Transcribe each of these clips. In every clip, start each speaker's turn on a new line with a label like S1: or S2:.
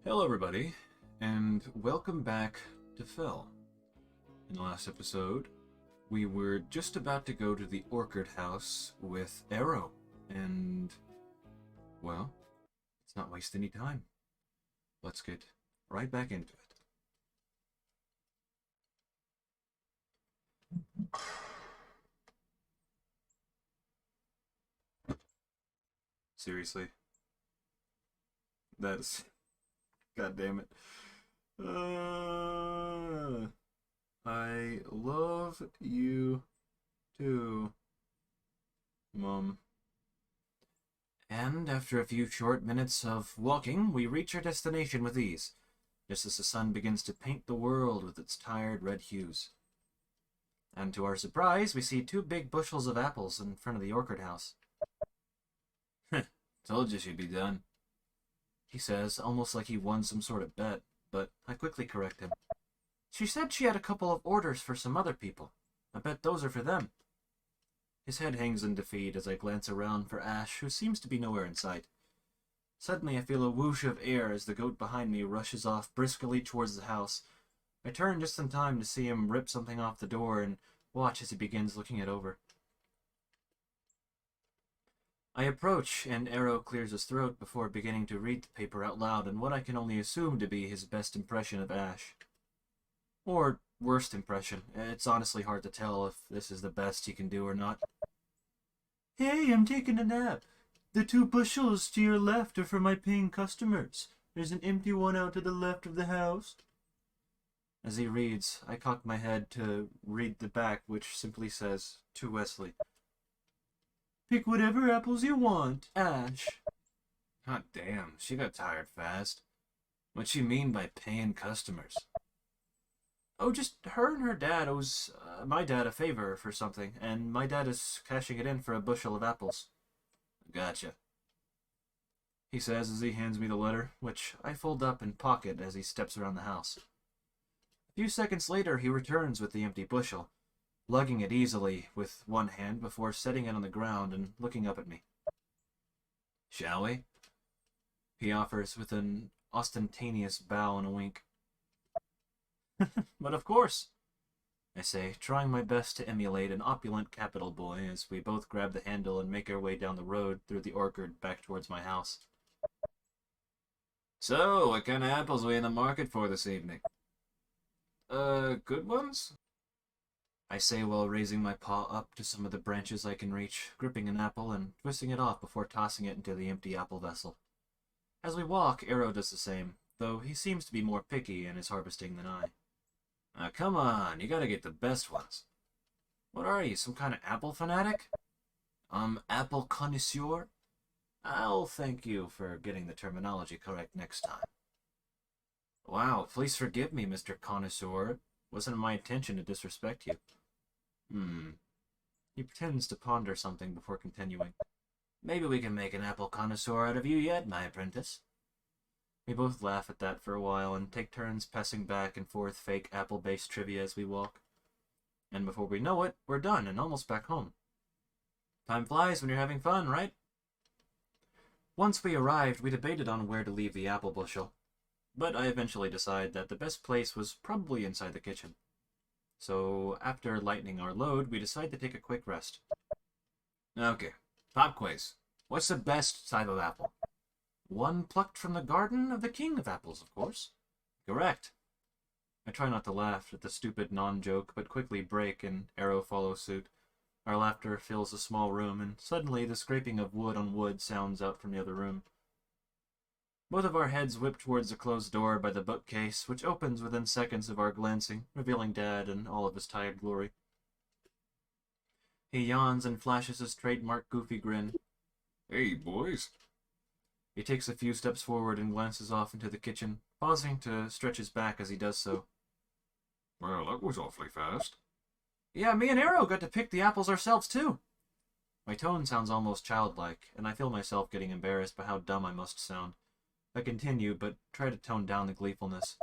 S1: Hello, everybody, and welcome back to Fell. In the last episode, we were just about to go to the Orchard House with Arrow, and, well, let's not waste any time. Let's get right back into it. Seriously? That's... God damn it. I love you too, Mom. And after a few short minutes of walking, we reach our destination with ease, just as the sun begins to paint the world with its tired red hues. And to our surprise, we see two big bushels of apples in front of the orchard house. Told you she'd be done, he says, almost like he won some sort of bet, but I quickly correct him. She said she had a couple of orders for some other people. I bet those are for them. His head hangs in defeat as I glance around for Ash, who seems to be nowhere in sight. Suddenly I feel a whoosh of air as the goat behind me rushes off briskly towards the house. I turn just in time to see him rip something off the door and watch as he begins looking it over. I approach, and Arrow clears his throat before beginning to read the paper out loud in what I can only assume to be his best impression of Ash. Or worst impression. It's honestly hard to tell if this is the best he can do or not. Hey, I'm taking a nap. The two bushels to your left are for my paying customers. There's an empty one out to the left of the house. As he reads, I cock my head to read the back, which simply says, to Wesley. Pick whatever apples you want, Ash. God damn, she got tired fast. What'd she mean by paying customers? Oh, just her and her dad owes my dad a favor for something, and my dad is cashing it in for a bushel of apples. Gotcha, he says as he hands me the letter, which I fold up and pocket as he steps around the house. A few seconds later, he returns with the empty bushel, lugging it easily with one hand before setting it on the ground and looking up at me. Shall we? He offers with an ostentatious bow and a wink. But of course, I say, trying my best to emulate an opulent capital boy as we both grab the handle and make our way down the road through the orchard back towards my house. So, what kind of apples are we in the market for this evening? Good ones? I say while raising my paw up to some of the branches I can reach, gripping an apple and twisting it off before tossing it into the empty apple vessel. As we walk, Arrow does the same, though he seems to be more picky in his harvesting than I. Come on, you gotta get the best ones. What are you, some kind of apple fanatic? Apple connoisseur? I'll thank you for getting the terminology correct next time. Wow, please forgive me, Mr. Connoisseur. It wasn't my intention to disrespect you. He pretends to ponder something before continuing. Maybe we can make an apple connoisseur out of you yet, my apprentice. We both laugh at that for a while and take turns passing back and forth fake apple-based trivia as we walk. And before we know it, we're done and almost back home. Time flies when you're having fun, right? Once we arrived, we debated on where to leave the apple bushel, but I eventually decided that the best place was probably inside the kitchen. So, after lightening our load, we decided to take a quick rest. Okay, pop quiz. What's the best type of apple? One plucked from the garden of the king of apples, of course. Correct. I try not to laugh at the stupid non-joke, but quickly break and Arrow follows suit. Our laughter fills a small room, and suddenly the scraping of wood on wood sounds out from the other room. Both of our heads whip towards the closed door by the bookcase, which opens within seconds of our glancing, revealing Dad in all of his tired glory. He yawns and flashes his trademark goofy grin. Hey, boys. He takes a few steps forward and glances off into the kitchen, pausing to stretch his back as he does so. Well, that was awfully fast. Yeah, me and Arrow got to pick the apples ourselves, too. My tone sounds almost childlike, and I feel myself getting embarrassed by how dumb I must sound. I continue, but try to tone down the gleefulness.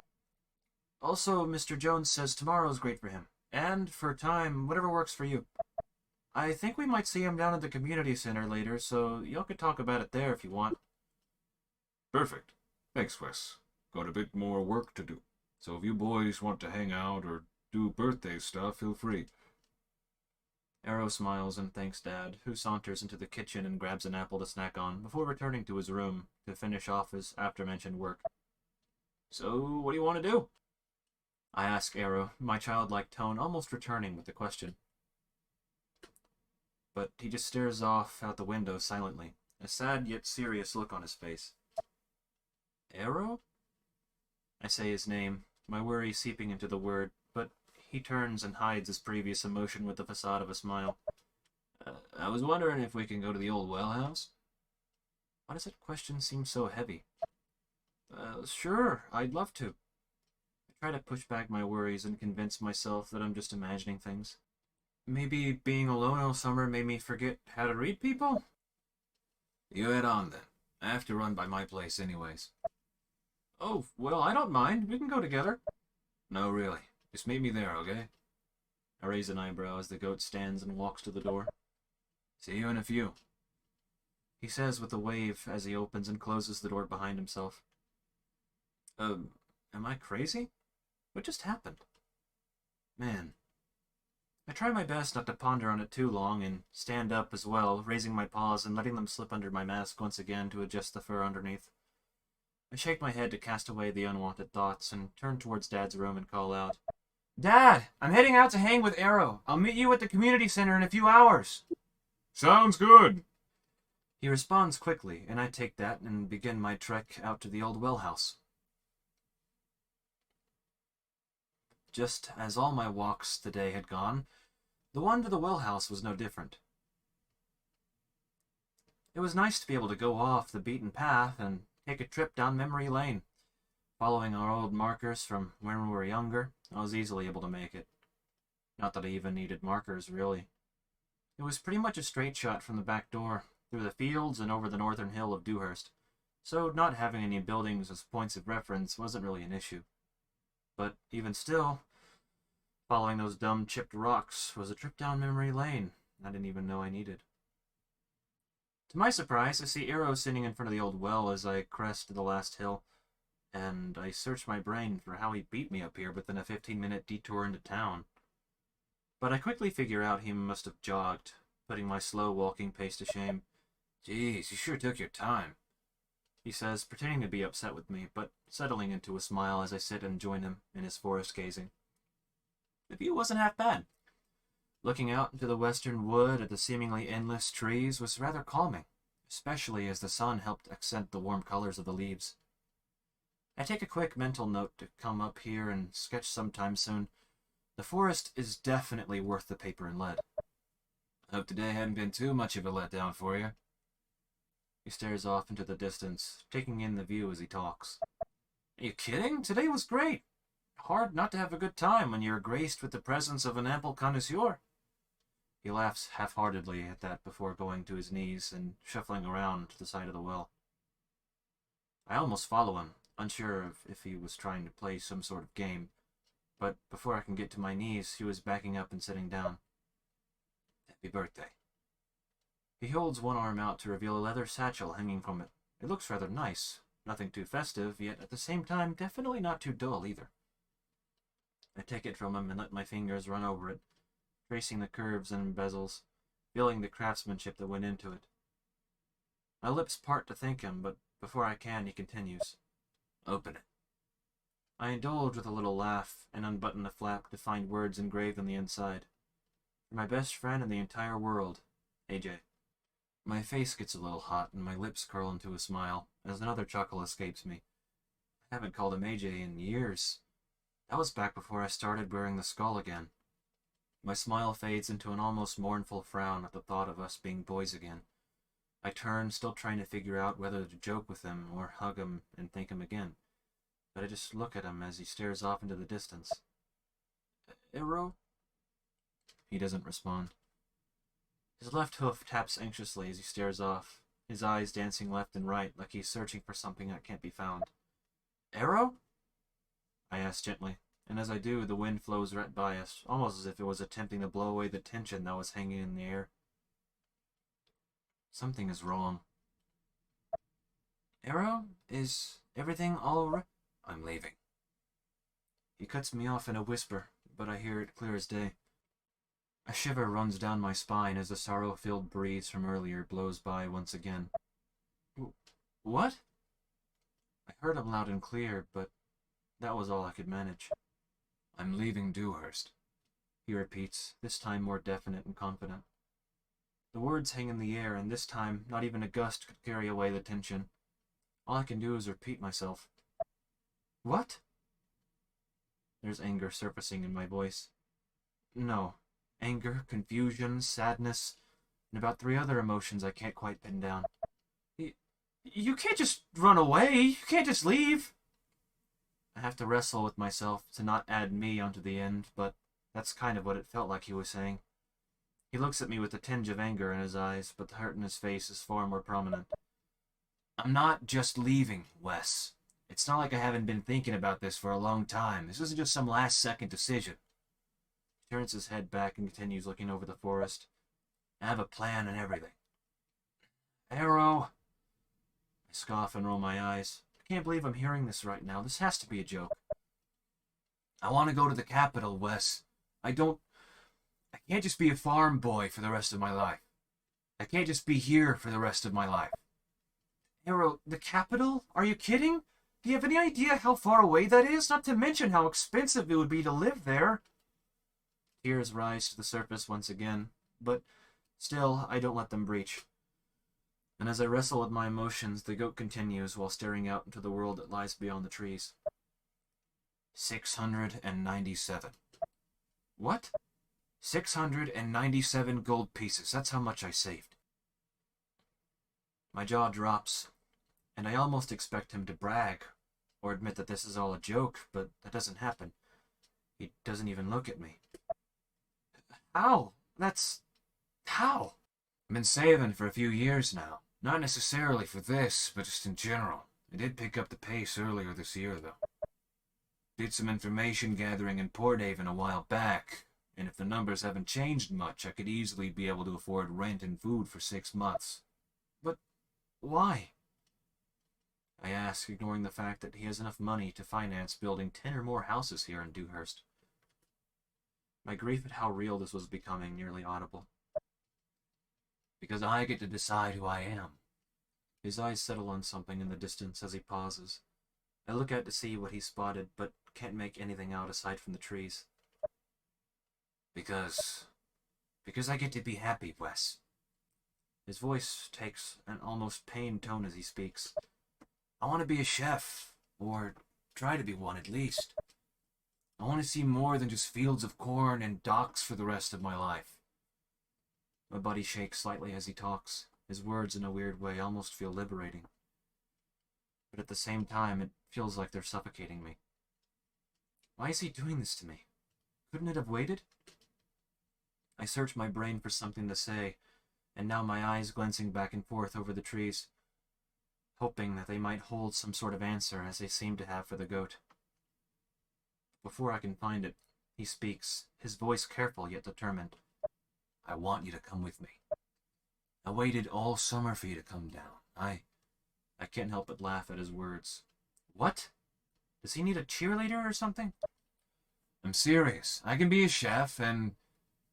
S1: Also, Mr. Jones says tomorrow's great for him, and for time, whatever works for you. I think we might see him down at the community center later, so y'all could talk about it there if you want. Perfect. Thanks, Wes.
S2: Got a bit more work to do. So if you boys want to hang out or do birthday stuff, feel free.
S1: Arrow smiles and thanks Dad, who saunters into the kitchen and grabs an apple to snack on before returning to his room to finish off his after-mentioned work. So, what do you want to do? I ask Arrow, my childlike tone almost returning with the question. But he just stares off out the window silently, a sad yet serious look on his face. Arrow? I say his name, my worry seeping into the word, but he turns and hides his previous emotion with the facade of a smile. I was wondering if we can go to the old well house? Why does that question seem so heavy? Sure, I'd love to. I try to push back my worries and convince myself that I'm just imagining things. Maybe being alone all summer made me forget how to read people?
S2: You head on then. I have to run by my place anyways.
S1: Oh, well, I don't mind. We can go together.
S2: No, really. Just meet me there, okay?
S1: I raise an eyebrow as the goat stands and walks to the door.
S2: See you in a few.
S1: He says with a wave as he opens and closes the door behind himself. Am I crazy? What just happened? Man. I try my best not to ponder on it too long and stand up as well, raising my paws and letting them slip under my mask once again to adjust the fur underneath. I shake my head to cast away the unwanted thoughts and turn towards Dad's room and call out, Dad, I'm heading out to hang with Arrow. I'll meet you at the community center in a few hours.
S2: Sounds good.
S1: He responds quickly, and I take that and begin my trek out to the old well house. Just as all my walks today had gone, the one to the well house was no different. It was nice to be able to go off the beaten path and take a trip down memory lane. Following our old markers from when we were younger, I was easily able to make it. Not that I even needed markers, really. It was pretty much a straight shot from the back door, through the fields and over the northern hill of Dewhurst, so not having any buildings as points of reference wasn't really an issue. But even still, following those dumb chipped rocks was a trip down memory lane I didn't even know I needed. To my surprise, I see Arrow sitting in front of the old well as I crest the last hill, and I search my brain for how he beat me up here within a 15-minute detour into town. But I quickly figure out he must have jogged, putting my slow walking pace to shame.
S2: Geez, you sure took your time,
S1: he says, pretending to be upset with me, but settling into a smile as I sit and join him in his forest gazing. The view wasn't half bad. Looking out into the western wood at the seemingly endless trees was rather calming, especially as the sun helped accent the warm colors of the leaves. I take a quick mental note to come up here and sketch sometime soon. The forest is definitely worth the paper and lead.
S2: Hope today hadn't been too much of a letdown for you.
S1: He stares off into the distance, taking in the view as he talks. Are you kidding? Today was great. Hard not to have a good time when you're graced with the presence of an apple connoisseur. He laughs half-heartedly at that before going to his knees and shuffling around to the side of the well. I almost follow him, unsure if he was trying to play some sort of game, but before I can get to my knees, he was backing up and sitting down. Happy birthday. He holds one arm out to reveal a leather satchel hanging from it. It looks rather nice, nothing too festive, yet at the same time definitely not too dull either. I take it from him and let my fingers run over it, tracing the curves and bezels, feeling the craftsmanship that went into it. My lips part to thank him, but before I can, he continues. Open it. I indulge with a little laugh and unbutton the flap to find words engraved on the inside. For my best friend in the entire world, AJ. My face gets a little hot and my lips curl into a smile as another chuckle escapes me. I haven't called him AJ in years. That was back before I started wearing the skull again. My smile fades into an almost mournful frown at the thought of us being boys again. I turn, still trying to figure out whether to joke with him or hug him and thank him again. But I just look at him as he stares off into the distance. Arrow? He doesn't respond. His left hoof taps anxiously as he stares off, his eyes dancing left and right like he's searching for something that can't be found. Arrow? I ask gently, and as I do, the wind flows right by us, almost as if it was attempting to blow away the tension that was hanging in the air. Something is wrong. Arrow? Is everything all right? I'm leaving. He cuts me off in a whisper, but I hear it clear as day. A shiver runs down my spine as the sorrow-filled breeze from earlier blows by once again. What? I heard him loud and clear, but that was all I could manage.
S2: I'm leaving Dewhurst,
S1: he repeats, this time more definite and confident. The words hang in the air, and this time not even a gust could carry away the tension. All I can do is repeat myself. What? There's anger surfacing in my voice. No. Anger, confusion, sadness, and about 3 other emotions I can't quite pin down. You can't just run away. You can't just leave. I have to wrestle with myself to not add me onto the end, but that's kind of what it felt like he was saying. He looks at me with a tinge of anger in his eyes, but the hurt in his face is far more prominent. I'm not just leaving, Wes. It's not like I haven't been thinking about this for a long time. This isn't just some last-second decision. He turns his head back and continues looking over the forest. I have a plan and everything. Arrow. I scoff and roll my eyes. I can't believe I'm hearing this right now. This has to be a joke. I want to go to the capital, Wes. I can't just be a farm boy for the rest of my life. I can't just be here for the rest of my life. Arrow, the capital? Are you kidding? Do you have any idea how far away that is? Not to mention how expensive it would be to live there. Tears rise to the surface once again, but still, I don't let them breach. And as I wrestle with my emotions, the goat continues while staring out into the world that lies beyond the trees. 697. What? 697 gold pieces. That's how much I saved. My jaw drops, and I almost expect him to brag or admit that this is all a joke, but that doesn't happen. He doesn't even look at me. How? How? I've been saving for a few years now. Not necessarily for this, but just in general. I did pick up the pace earlier this year, though. Did some information gathering in Porthaven a while back, and if the numbers haven't changed much, I could easily be able to afford rent and food for 6 months. But why? I ask, ignoring the fact that he has enough money to finance building 10 or more houses here in Dewhurst. My grief at how real this was becoming nearly audible. Because I get to decide who I am. His eyes settle on something in the distance as he pauses. I look out to see what he spotted, but can't make anything out aside from the trees. Because I get to be happy, Wes. His voice takes an almost pained tone as he speaks. I want to be a chef, or try to be one at least. I want to see more than just fields of corn and docks for the rest of my life. My body shakes slightly as he talks. His words, in a weird way, almost feel liberating. But at the same time, it feels like they're suffocating me. Why is he doing this to me? Couldn't it have waited? I search my brain for something to say, and now my eyes glancing back and forth over the trees, hoping that they might hold some sort of answer as they seem to have for the goat. Before I can find it, he speaks, his voice careful yet determined. I want you to come with me. I waited all summer for you to come down. I can't help but laugh at his words. What? Does he need a cheerleader or something? I'm serious. I can be a chef, and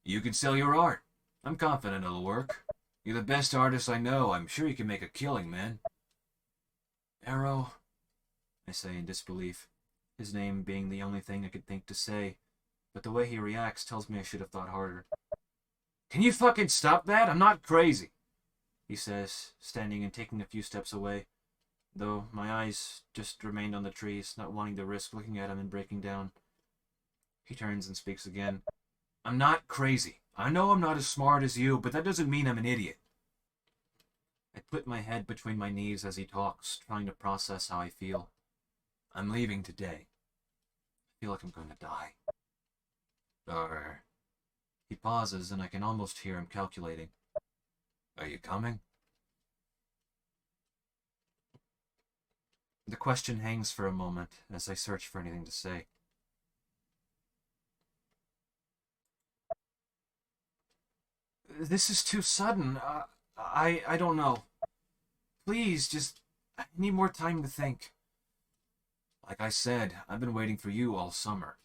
S1: you can sell your art. I'm confident it'll work. You're the best artist I know. I'm sure you can make a killing, man. Arrow, I say in disbelief, his name being the only thing I could think to say, but the way he reacts tells me I should have thought harder. Can you fucking stop that? I'm not crazy, he says, standing and taking a few steps away, though my eyes just remained on the trees, not wanting to risk looking at him and breaking down. He turns and speaks again. I'm not crazy. I know I'm not as smart as you, but that doesn't mean I'm an idiot. I put my head between my knees as he talks, trying to process how I feel. I'm leaving today. I feel like I'm going to die. He pauses, and I can almost hear him calculating. Are you coming? The question hangs for a moment as I search for anything to say. This is too sudden. I don't know. Please, I need more time to think. Like I said, I've been waiting for you all summer.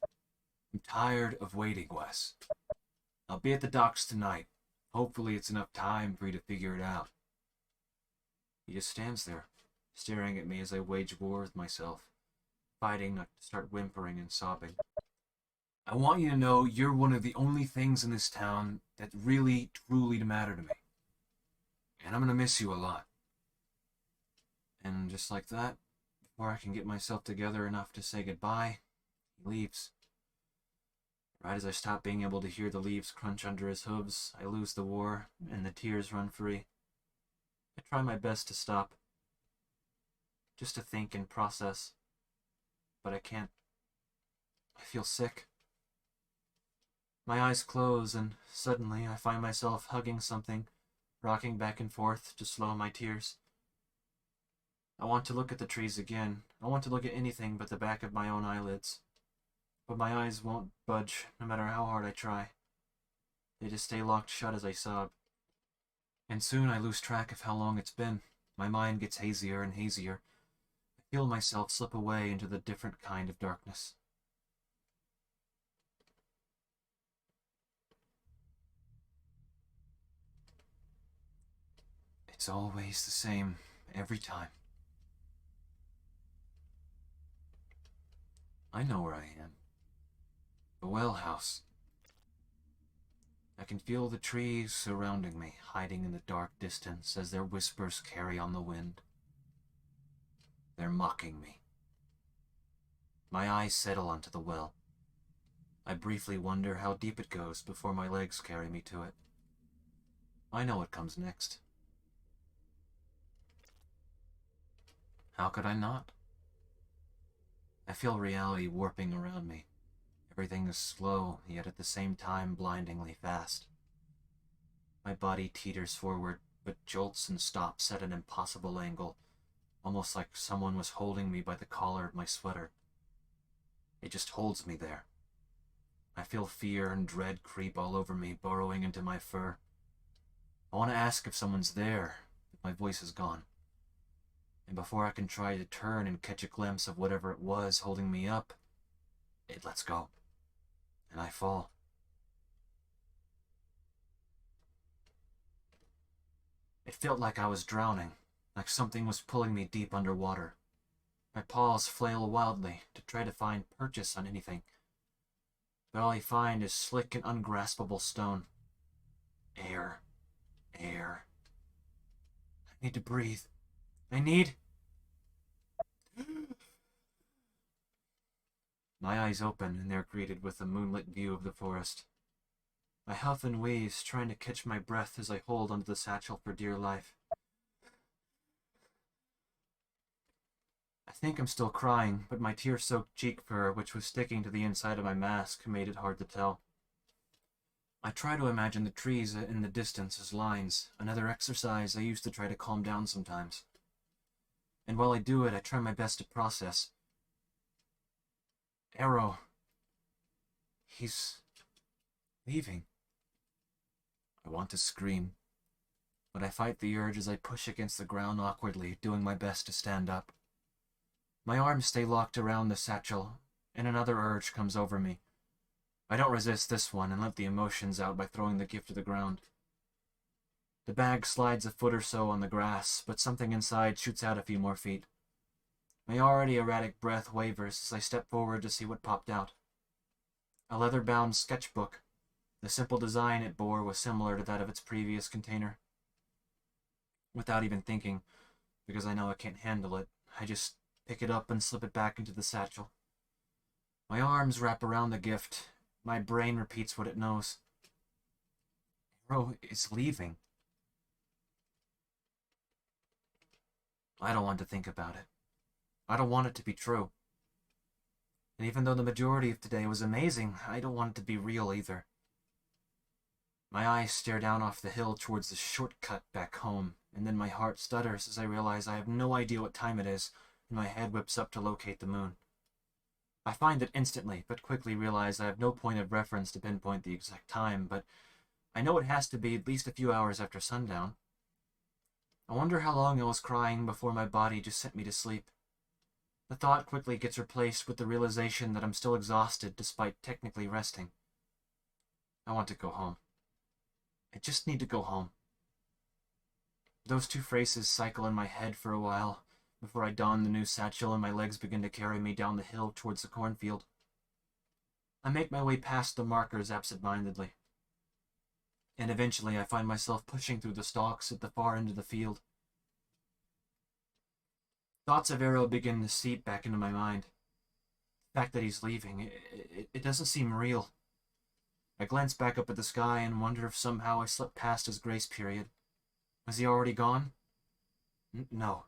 S1: I'm tired of waiting, Wes. I'll be at the docks tonight. Hopefully it's enough time for you to figure it out. He just stands there, staring at me as I wage war with myself, fighting not to start whimpering and sobbing. I want you to know you're one of the only things in this town that really, truly matter to me. And I'm gonna miss you a lot. And just like that, before I can get myself together enough to say goodbye, he leaves. Right as I stop being able to hear the leaves crunch under his hooves, I lose the war, and the tears run free. I try my best to stop, just to think and process, but I can't. I feel sick. My eyes close, and suddenly I find myself hugging something, rocking back and forth to slow my tears. I want to look at the trees again. I want to look at anything but the back of my own eyelids. But my eyes won't budge, no matter how hard I try. They just stay locked shut as I sob. And soon I lose track of how long it's been. My mind gets hazier and hazier. I feel myself slip away into the different kind of darkness. It's always the same, every time. I know where I am. The well house. I can feel the trees surrounding me, hiding in the dark distance as their whispers carry on the wind. They're mocking me. My eyes settle onto the well. I briefly wonder how deep it goes before my legs carry me to it. I know what comes next. How could I not? I feel reality warping around me. Everything is slow, yet at the same time blindingly fast. My body teeters forward, but jolts and stops at an impossible angle, almost like someone was holding me by the collar of my sweater. It just holds me there. I feel fear and dread creep all over me, burrowing into my fur. I want to ask if someone's there, but my voice is gone. And before I can try to turn and catch a glimpse of whatever it was holding me up, it lets go, and I fall. It felt like I was drowning, like something was pulling me deep underwater. My paws flail wildly to try to find purchase on anything, but all I find is slick and ungraspable stone. Air. Air. I need to breathe. I need... My eyes open, and they're greeted with a moonlit view of the forest. I huff and wheeze, trying to catch my breath as I hold onto the satchel for dear life. I think I'm still crying, but my tear-soaked cheek fur, which was sticking to the inside of my mask, made it hard to tell. I try to imagine the trees in the distance as lines, another exercise I used to try to calm down sometimes. And while I do it, I try my best to process. Arrow. He's leaving. I want to scream, but I fight the urge as I push against the ground awkwardly, doing my best to stand up. My arms stay locked around the satchel, and another urge comes over me. I don't resist this one and let the emotions out by throwing the gift to the ground. The bag slides a foot or so on the grass, but something inside shoots out a few more feet. My already erratic breath wavers as I step forward to see what popped out. A leather-bound sketchbook. The simple design it bore was similar to that of its previous container. Without even thinking, because I know I can't handle it, I just pick it up and slip it back into the satchel. My arms wrap around the gift. My brain repeats what it knows. Arrow is leaving. I don't want to think about it. I don't want it to be true. And even though the majority of today was amazing, I don't want it to be real either. My eyes stare down off the hill towards the shortcut back home, and then my heart stutters as I realize I have no idea what time it is, and my head whips up to locate the moon. I find it instantly, but quickly realize I have no point of reference to pinpoint the exact time, but I know it has to be at least a few hours after sundown. I wonder how long I was crying before my body just sent me to sleep. The thought quickly gets replaced with the realization that I'm still exhausted despite technically resting. I want to go home. I just need to go home. Those two phrases cycle in my head for a while before I don the new satchel and my legs begin to carry me down the hill towards the cornfield. I make my way past the markers absent-mindedly, and eventually I find myself pushing through the stalks at the far end of the field. Thoughts of Arrow begin to seep back into my mind. The fact that he's leaving, it doesn't seem real. I glance back up at the sky and wonder if somehow I slipped past his grace period. Was he already gone? No.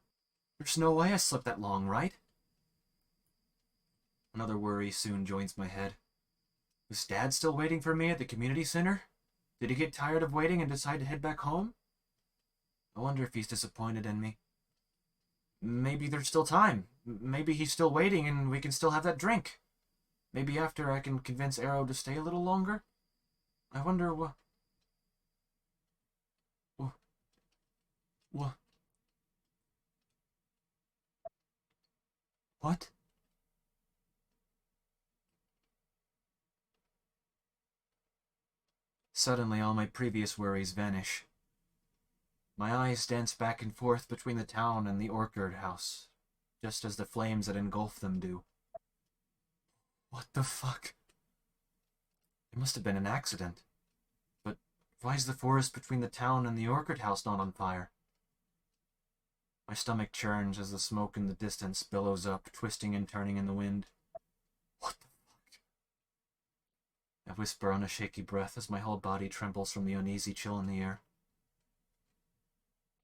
S1: There's no way I slept that long, right? Another worry soon joins my head. Was Dad still waiting for me at the community center? Did he get tired of waiting and decide to head back home? I wonder if he's disappointed in me. Maybe there's still time. Maybe he's still waiting and we can still have that drink. Maybe after I can convince Arrow to stay a little longer? I wonder what... What? Suddenly, all my previous worries vanish. My eyes dance back and forth between the town and the orchard house, just as the flames that engulf them do. What the fuck? It must have been an accident. But why is the forest between the town and the orchard house not on fire? My stomach churns as the smoke in the distance billows up, twisting and turning in the wind. What the fuck? I whisper on a shaky breath as my whole body trembles from the uneasy chill in the air.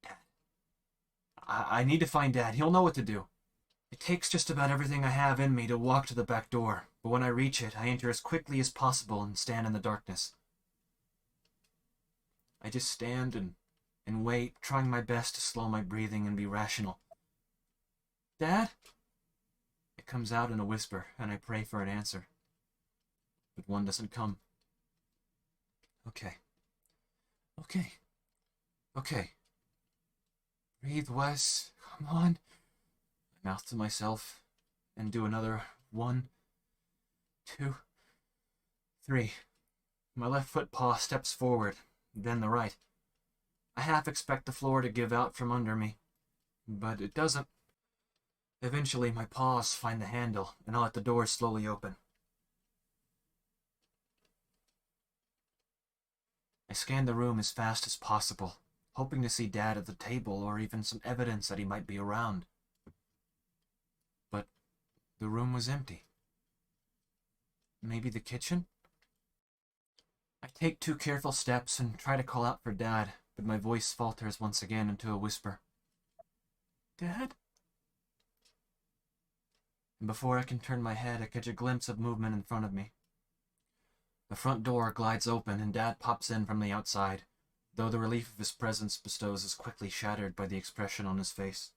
S1: Dad. I need to find Dad. He'll know what to do. It takes just about everything I have in me to walk to the back door, but when I reach it, I enter as quickly as possible and stand in the darkness. I just stand and wait, trying my best to slow my breathing and be rational. Dad? It comes out in a whisper, and I pray for an answer. But one doesn't come. Okay. Breathe, Wes. Come on. I mouth to myself, and do another 1, 2, 3. My left foot paw steps forward, then the right. I half expect the floor to give out from under me, but it doesn't. Eventually, my paws find the handle, and I let the door slowly open. I scan the room as fast as possible, hoping to see Dad at the table or even some evidence that he might be around. But the room was empty. Maybe the kitchen? I take 2 careful steps and try to call out for Dad, but my voice falters once again into a whisper. Dad? And before I can turn my head, I catch a glimpse of movement in front of me. The front door glides open and Dad pops in from the outside, though the relief of his presence bestows is quickly shattered by the expression on his face.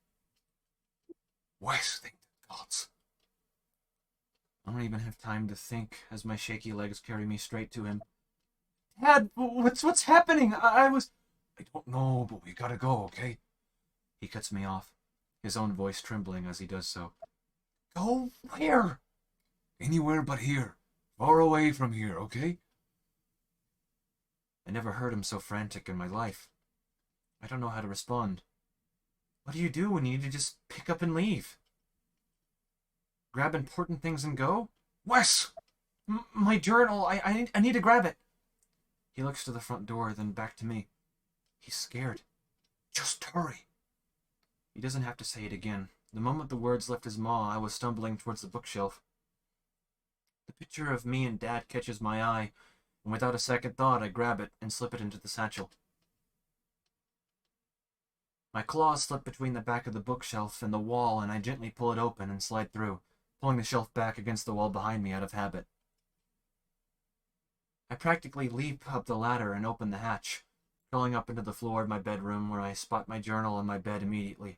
S2: Wes, thank the gods.
S1: I don't even have time to think as my shaky legs carry me straight to him. Dad, what's happening? I
S2: don't know, but we gotta go, okay?
S1: He cuts me off, his own voice trembling as he does so.
S2: Go where? Anywhere but here. Far away from here, okay?
S1: I never heard him so frantic in my life. I don't know how to respond. What do you do when you need to just pick up and leave? Grab important things and go?
S2: Wes!
S1: My journal! I need to grab it! He looks to the front door, then back to me. He's scared.
S2: Just hurry.
S1: He doesn't have to say it again. The moment the words left his maw, I was stumbling towards the bookshelf. The picture of me and Dad catches my eye, and without a second thought, I grab it and slip it into the satchel. My claws slip between the back of the bookshelf and the wall, and I gently pull it open and slide through, pulling the shelf back against the wall behind me out of habit. I practically leap up the ladder and open the hatch, crawling up into the floor of my bedroom where I spot my journal on my bed immediately.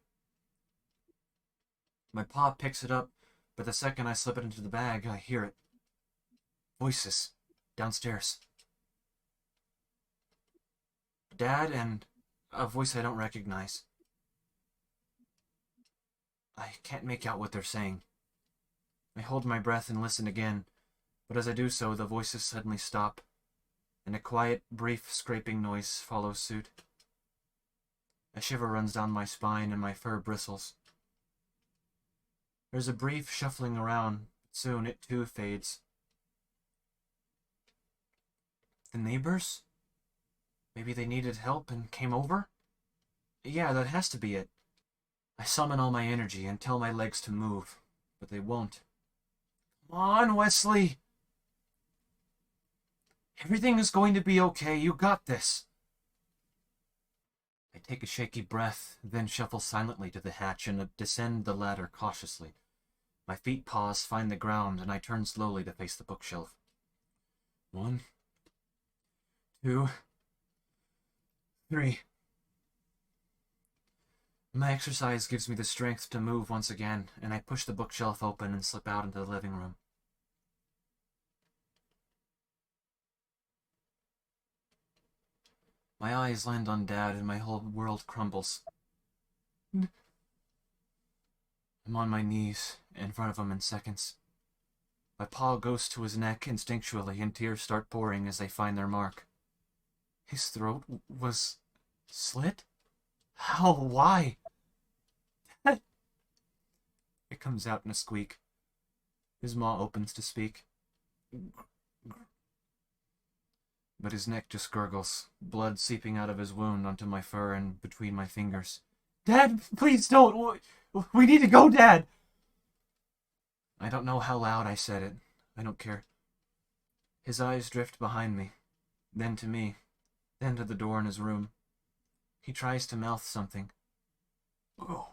S1: My paw picks it up, but the second I slip it into the bag, I hear it. Voices. Downstairs. Dad and a voice I don't recognize. I can't make out what they're saying. I hold my breath and listen again, but as I do so, the voices suddenly stop, and a quiet, brief scraping noise follows suit. A shiver runs down my spine and my fur bristles. There's a brief shuffling around, but soon it too fades. The neighbors? Maybe they needed help and came over? Yeah, that has to be it. I summon all my energy and tell my legs to move, but they won't. Come on, Wesley! Everything is going to be okay. You got this. I take a shaky breath, then shuffle silently to the hatch and descend the ladder cautiously. My feet pause, find the ground, and I turn slowly to face the bookshelf. 1, 2, 3. My exercise gives me the strength to move once again, and I push the bookshelf open and slip out into the living room. My eyes land on Dad, and my whole world crumbles. I'm on my knees, in front of him in seconds. My paw goes to his neck instinctually, and tears start pouring as they find their mark. His throat was slit? How? Why? It comes out in a squeak. His maw opens to speak, but his neck just gurgles, blood seeping out of his wound onto my fur and between my fingers. Dad, please don't! We need to go, Dad! I don't know how loud I said it. I don't care. His eyes drift behind me, then to me, then to the door in his room. He tries to mouth something. Oh.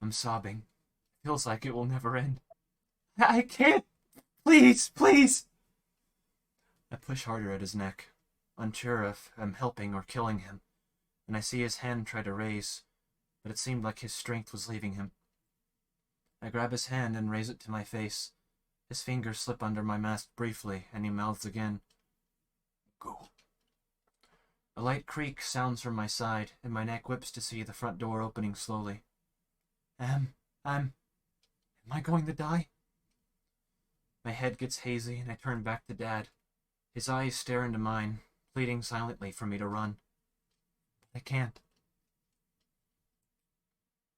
S1: I'm sobbing. Feels like it will never end. I can't! Please, please! I push harder at his neck, unsure if I'm helping or killing him, and I see his hand try to raise, but it seemed like his strength was leaving him. I grab his hand and raise it to my face. His fingers slip under my mask briefly, and he mouths again. Go. A light creak sounds from my side, and my neck whips to see the front door opening slowly. Am I going to die? My head gets hazy, and I turn back to Dad. His eyes stare into mine, pleading silently for me to run. But I can't.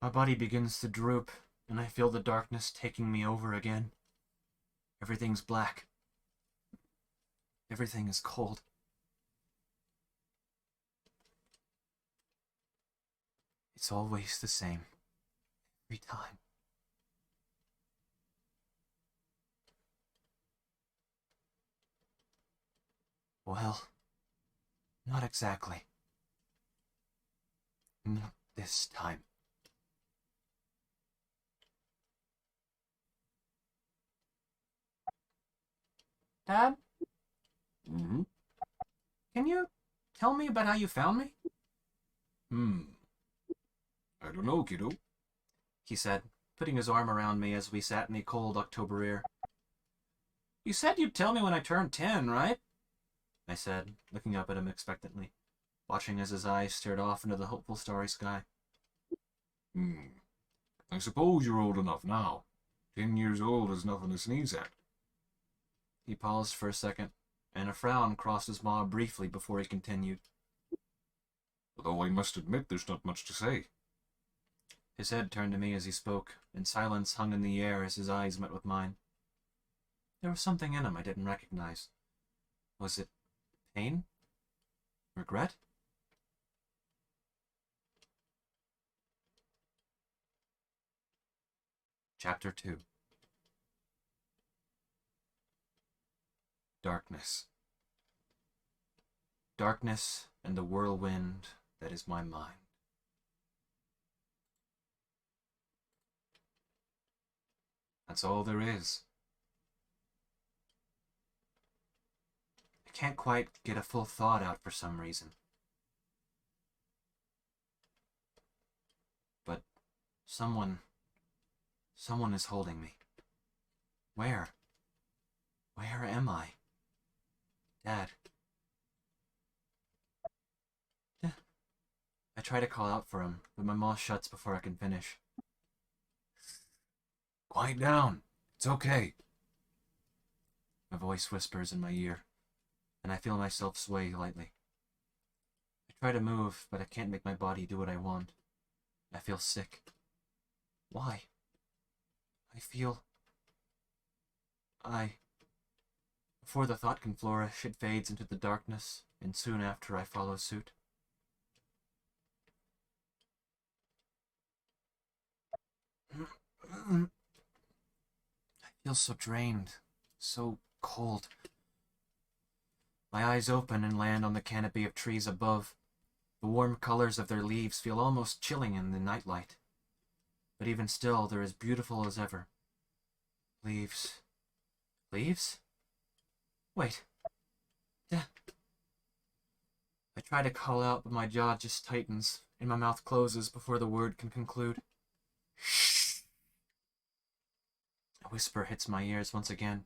S1: My body begins to droop, and I feel the darkness taking me over again. Everything's black. Everything is cold. It's always the same. Every time. Well, not exactly. Not this time. Dad?
S2: Mm-hmm.
S1: Can you tell me about how you found me?
S2: I don't know, kiddo.
S1: He said, putting his arm around me as we sat in the cold October air. You said you'd tell me when I turned 10, right? I said, looking up at him expectantly, watching as his eyes stared off into the hopeful starry sky.
S2: I suppose you're old enough now. 10 years old is nothing to sneeze at.
S1: He paused for a second, and a frown crossed his maw briefly before he continued.
S2: Although I must admit there's not much to say.
S1: His head turned to me as he spoke, and silence hung in the air as his eyes met with mine. There was something in him I didn't recognize. Was it pain? Regret? Chapter 2. Darkness. Darkness and the whirlwind that is my mind. That's all there is. I can't quite get a full thought out for some reason. But someone is holding me. Where? Where am I? Dad. I try to call out for him, but my mouth shuts before I can finish.
S2: Quiet down. It's okay.
S1: A voice whispers in my ear, and I feel myself sway lightly. I try to move, but I can't make my body do what I want. I feel sick. Why? I feel... Before the thought can flourish, it fades into the darkness, and soon after I follow suit. I feel so drained, so cold. My eyes open and land on the canopy of trees above. The warm colors of their leaves feel almost chilling in the nightlight. But even still, they're as beautiful as ever. Leaves. Leaves? Wait. I try to call out, but my jaw just tightens, and my mouth closes before the word can conclude. Shh! A whisper hits my ears once again,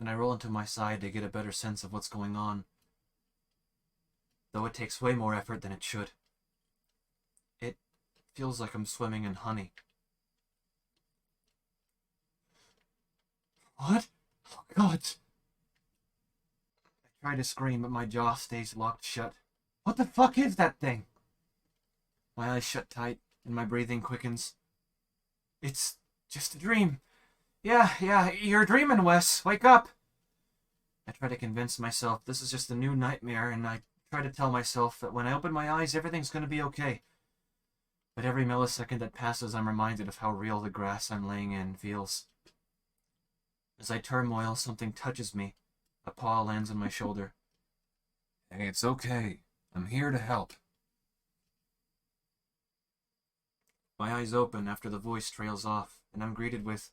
S1: and I roll into my side to get a better sense of what's going on. Though it takes way more effort than it should. It feels like I'm swimming in honey. What? Oh, God! I try to scream, but my jaw stays locked shut. What the fuck is that thing? My eyes shut tight, and my breathing quickens. It's just a dream. Yeah, you're dreaming, Wes. Wake up! I try to convince myself this is just a new nightmare, and I try to tell myself that when I open my eyes, everything's gonna be okay. But every millisecond that passes, I'm reminded of how real the grass I'm laying in feels. As I turmoil, something touches me. A paw lands on my shoulder.
S2: Hey, it's okay. I'm here to help.
S1: My eyes open after the voice trails off, and I'm greeted with...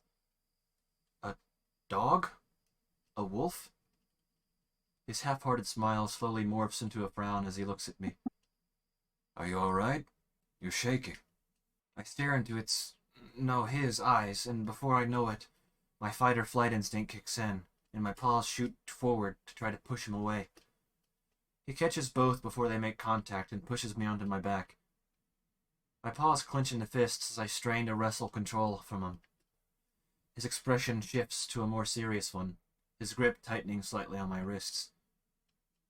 S1: a dog? A wolf? His half-hearted smile slowly morphs into a frown as he looks at me.
S2: Are you alright? You're shaking.
S1: I stare into his eyes, and before I know it, my fight-or-flight instinct kicks in, and my paws shoot forward to try to push him away. He catches both before they make contact and pushes me onto my back. My paws clench into fists as I strain to wrestle control from him. His expression shifts to a more serious one, his grip tightening slightly on my wrists.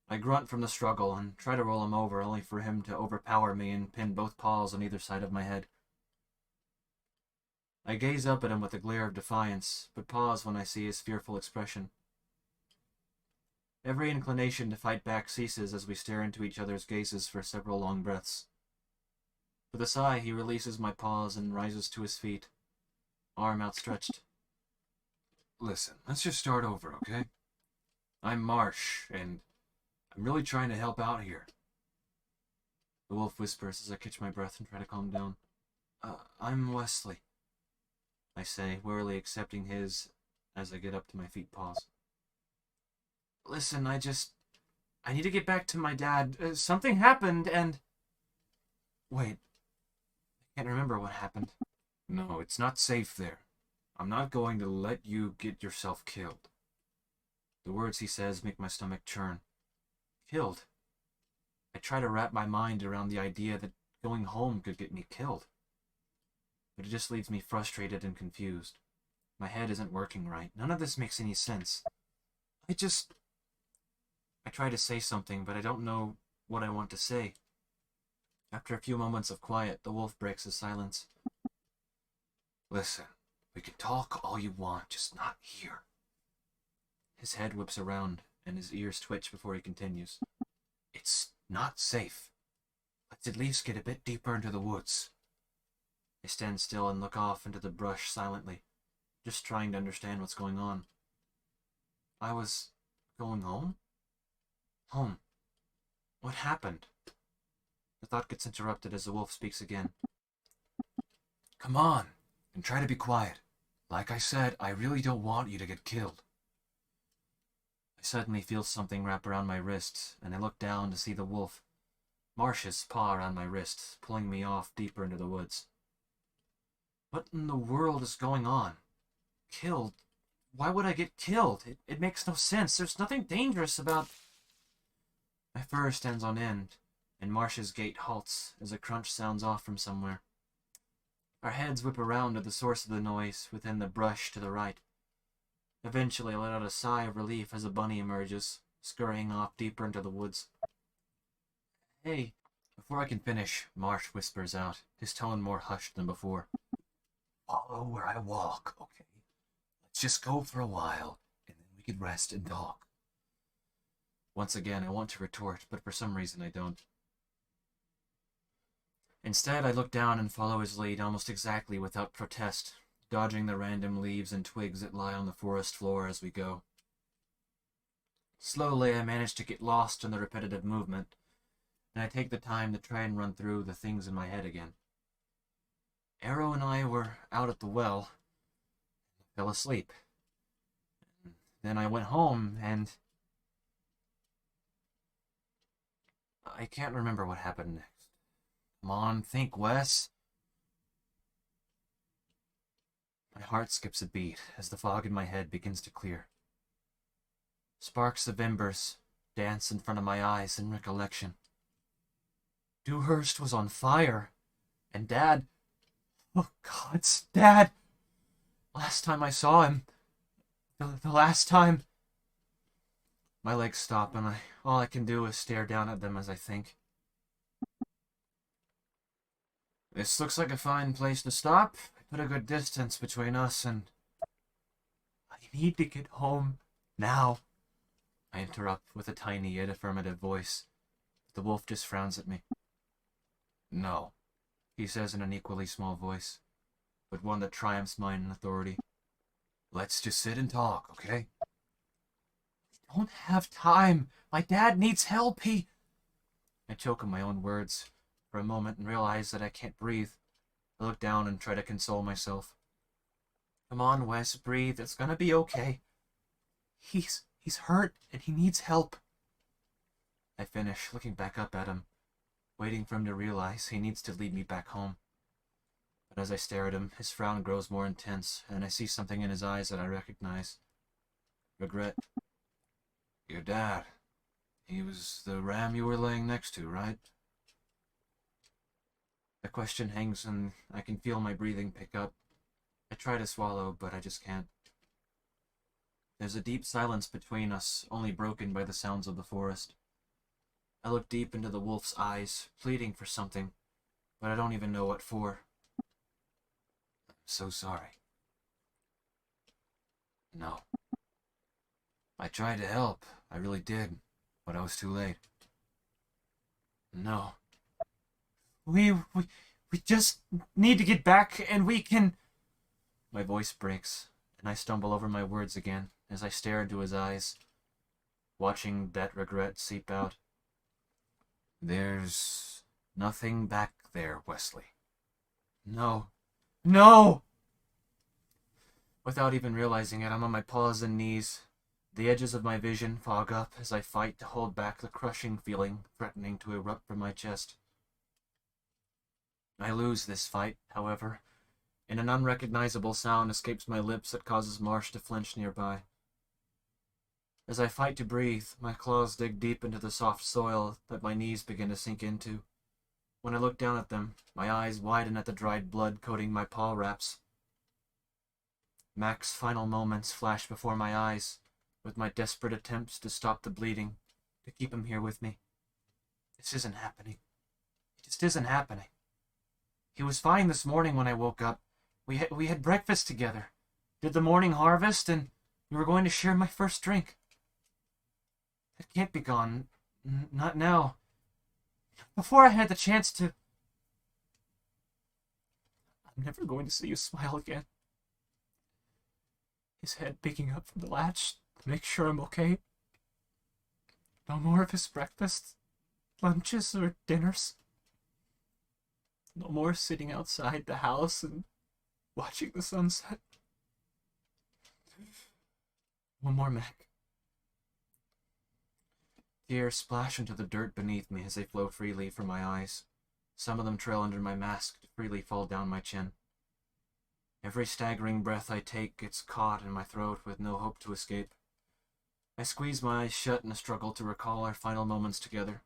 S1: I grunt from the struggle and try to roll him over, only for him to overpower me and pin both paws on either side of my head. I gaze up at him with a glare of defiance, but pause when I see his fearful expression. Every inclination to fight back ceases as we stare into each other's gazes for several long breaths. With a sigh, he releases my paws and rises to his feet, arm outstretched.
S2: Listen, let's just start over, okay? I'm Marsh, and I'm really trying to help out here.
S1: The wolf whispers as I catch my breath and try to calm down. I'm Wesley, I say, warily accepting his as I get up to my feet, pause. Listen, I need to get back to my dad. Something happened and... Wait, I can't remember what happened.
S2: No, it's not safe there. I'm not going to let you get yourself killed.
S1: The words he says make my stomach churn. Killed? I try to wrap my mind around the idea that going home could get me killed. But it just leaves me frustrated and confused. My head isn't working right. None of this makes any sense. I try to say something, but I don't know what I want to say. After a few moments of quiet, the wolf breaks his silence.
S2: Listen, we can talk all you want, just not here.
S1: His head whips around, and his ears twitch before he continues.
S2: It's not safe. Let's at least get a bit deeper into the woods.
S1: I stand still and look off into the brush silently, just trying to understand what's going on. I was going home? Home. What happened? The thought gets interrupted as the wolf speaks again.
S2: Come on, and try to be quiet. Like I said, I really don't want you to get killed.
S1: I suddenly feel something wrap around my wrist, and I look down to see the wolf, Marsh's paw around my wrist, pulling me off deeper into the woods. What in the world is going on? Killed? Why would I get killed? It makes no sense. There's nothing dangerous about... My fur stands on end, and Marsh's gait halts as a crunch sounds off from somewhere. Our heads whip around to the source of the noise, within the brush to the right. Eventually, I let out a sigh of relief as a bunny emerges, scurrying off deeper into the woods. Hey, before I can finish, Marsh whispers out, his tone more hushed than before.
S2: Follow where I walk, okay? Let's just go for a while, and then we can rest and talk.
S1: Once again, I want to retort, but for some reason I don't. Instead, I look down and follow his lead almost exactly without protest, dodging the random leaves and twigs that lie on the forest floor as we go. Slowly, I manage to get lost in the repetitive movement, and I take the time to try and run through the things in my head again. Arrow and I were out at the well, fell asleep. Then I went home, and I can't remember what happened next. Come on, think, Wes. My heart skips a beat as the fog in my head begins to clear. Sparks of embers dance in front of my eyes in recollection. Dewhurst was on fire, and Dad... Oh, gods, Dad! Last time I saw him... The last time... My legs stop, and all I can do is stare down at them as I think. This looks like a fine place to stop. I put a good distance between us, and... I need to get home now. I interrupt with a tiny yet affirmative voice. The wolf just frowns at me. No, he says in an equally small voice, but one that triumphs mine in authority. Let's just sit and talk, okay? I don't have time. My dad needs help. I choke on my own words for a moment and realize that I can't breathe. I look down and try to console myself. Come on, Wes, breathe. It's gonna be okay. He's hurt and he needs help. I finish, looking back up at him, waiting for him to realize he needs to lead me back home. But as I stare at him, his frown grows more intense, and I see something in his eyes that I recognize. Regret. Your dad. He was the ram you were laying next to, right? The question hangs and I can feel my breathing pick up. I try to swallow, but I just can't. There's a deep silence between us, only broken by the sounds of the forest. I look deep into the wolf's eyes, pleading for something, but I don't even know what for. I'm so sorry. No. I tried to help, I really did, but I was too late. No. We just need to get back and we can... My voice breaks, and I stumble over my words again as I stare into his eyes, watching that regret seep out. There's nothing back there, Wesley. No. No! Without even realizing it, I'm on my paws and knees. The edges of my vision fog up as I fight to hold back the crushing feeling threatening to erupt from my chest. I lose this fight, however, and an unrecognizable sound escapes my lips that causes Marsh to flinch nearby. As I fight to breathe, my claws dig deep into the soft soil that my knees begin to sink into. When I look down at them, my eyes widen at the dried blood coating my paw wraps. Mac's final moments flash before my eyes, with my desperate attempts to stop the bleeding, to keep him here with me. This isn't happening. It just isn't happening. He was fine this morning when I woke up. We had breakfast together, did the morning harvest, and we were going to share my first drink. It can't be gone. Not now. Before I had the chance to... I'm never going to see you smile again. His head peeking up from the latch to make sure I'm okay. No more of his breakfasts, lunches, or dinners. No more sitting outside the house and watching the sunset. One more, Mac. Tears splash into the dirt beneath me as they flow freely from my eyes. Some of them trail under my mask to freely fall down my chin. Every staggering breath I take gets caught in my throat with no hope to escape. I squeeze my eyes shut in a struggle to recall our final moments together.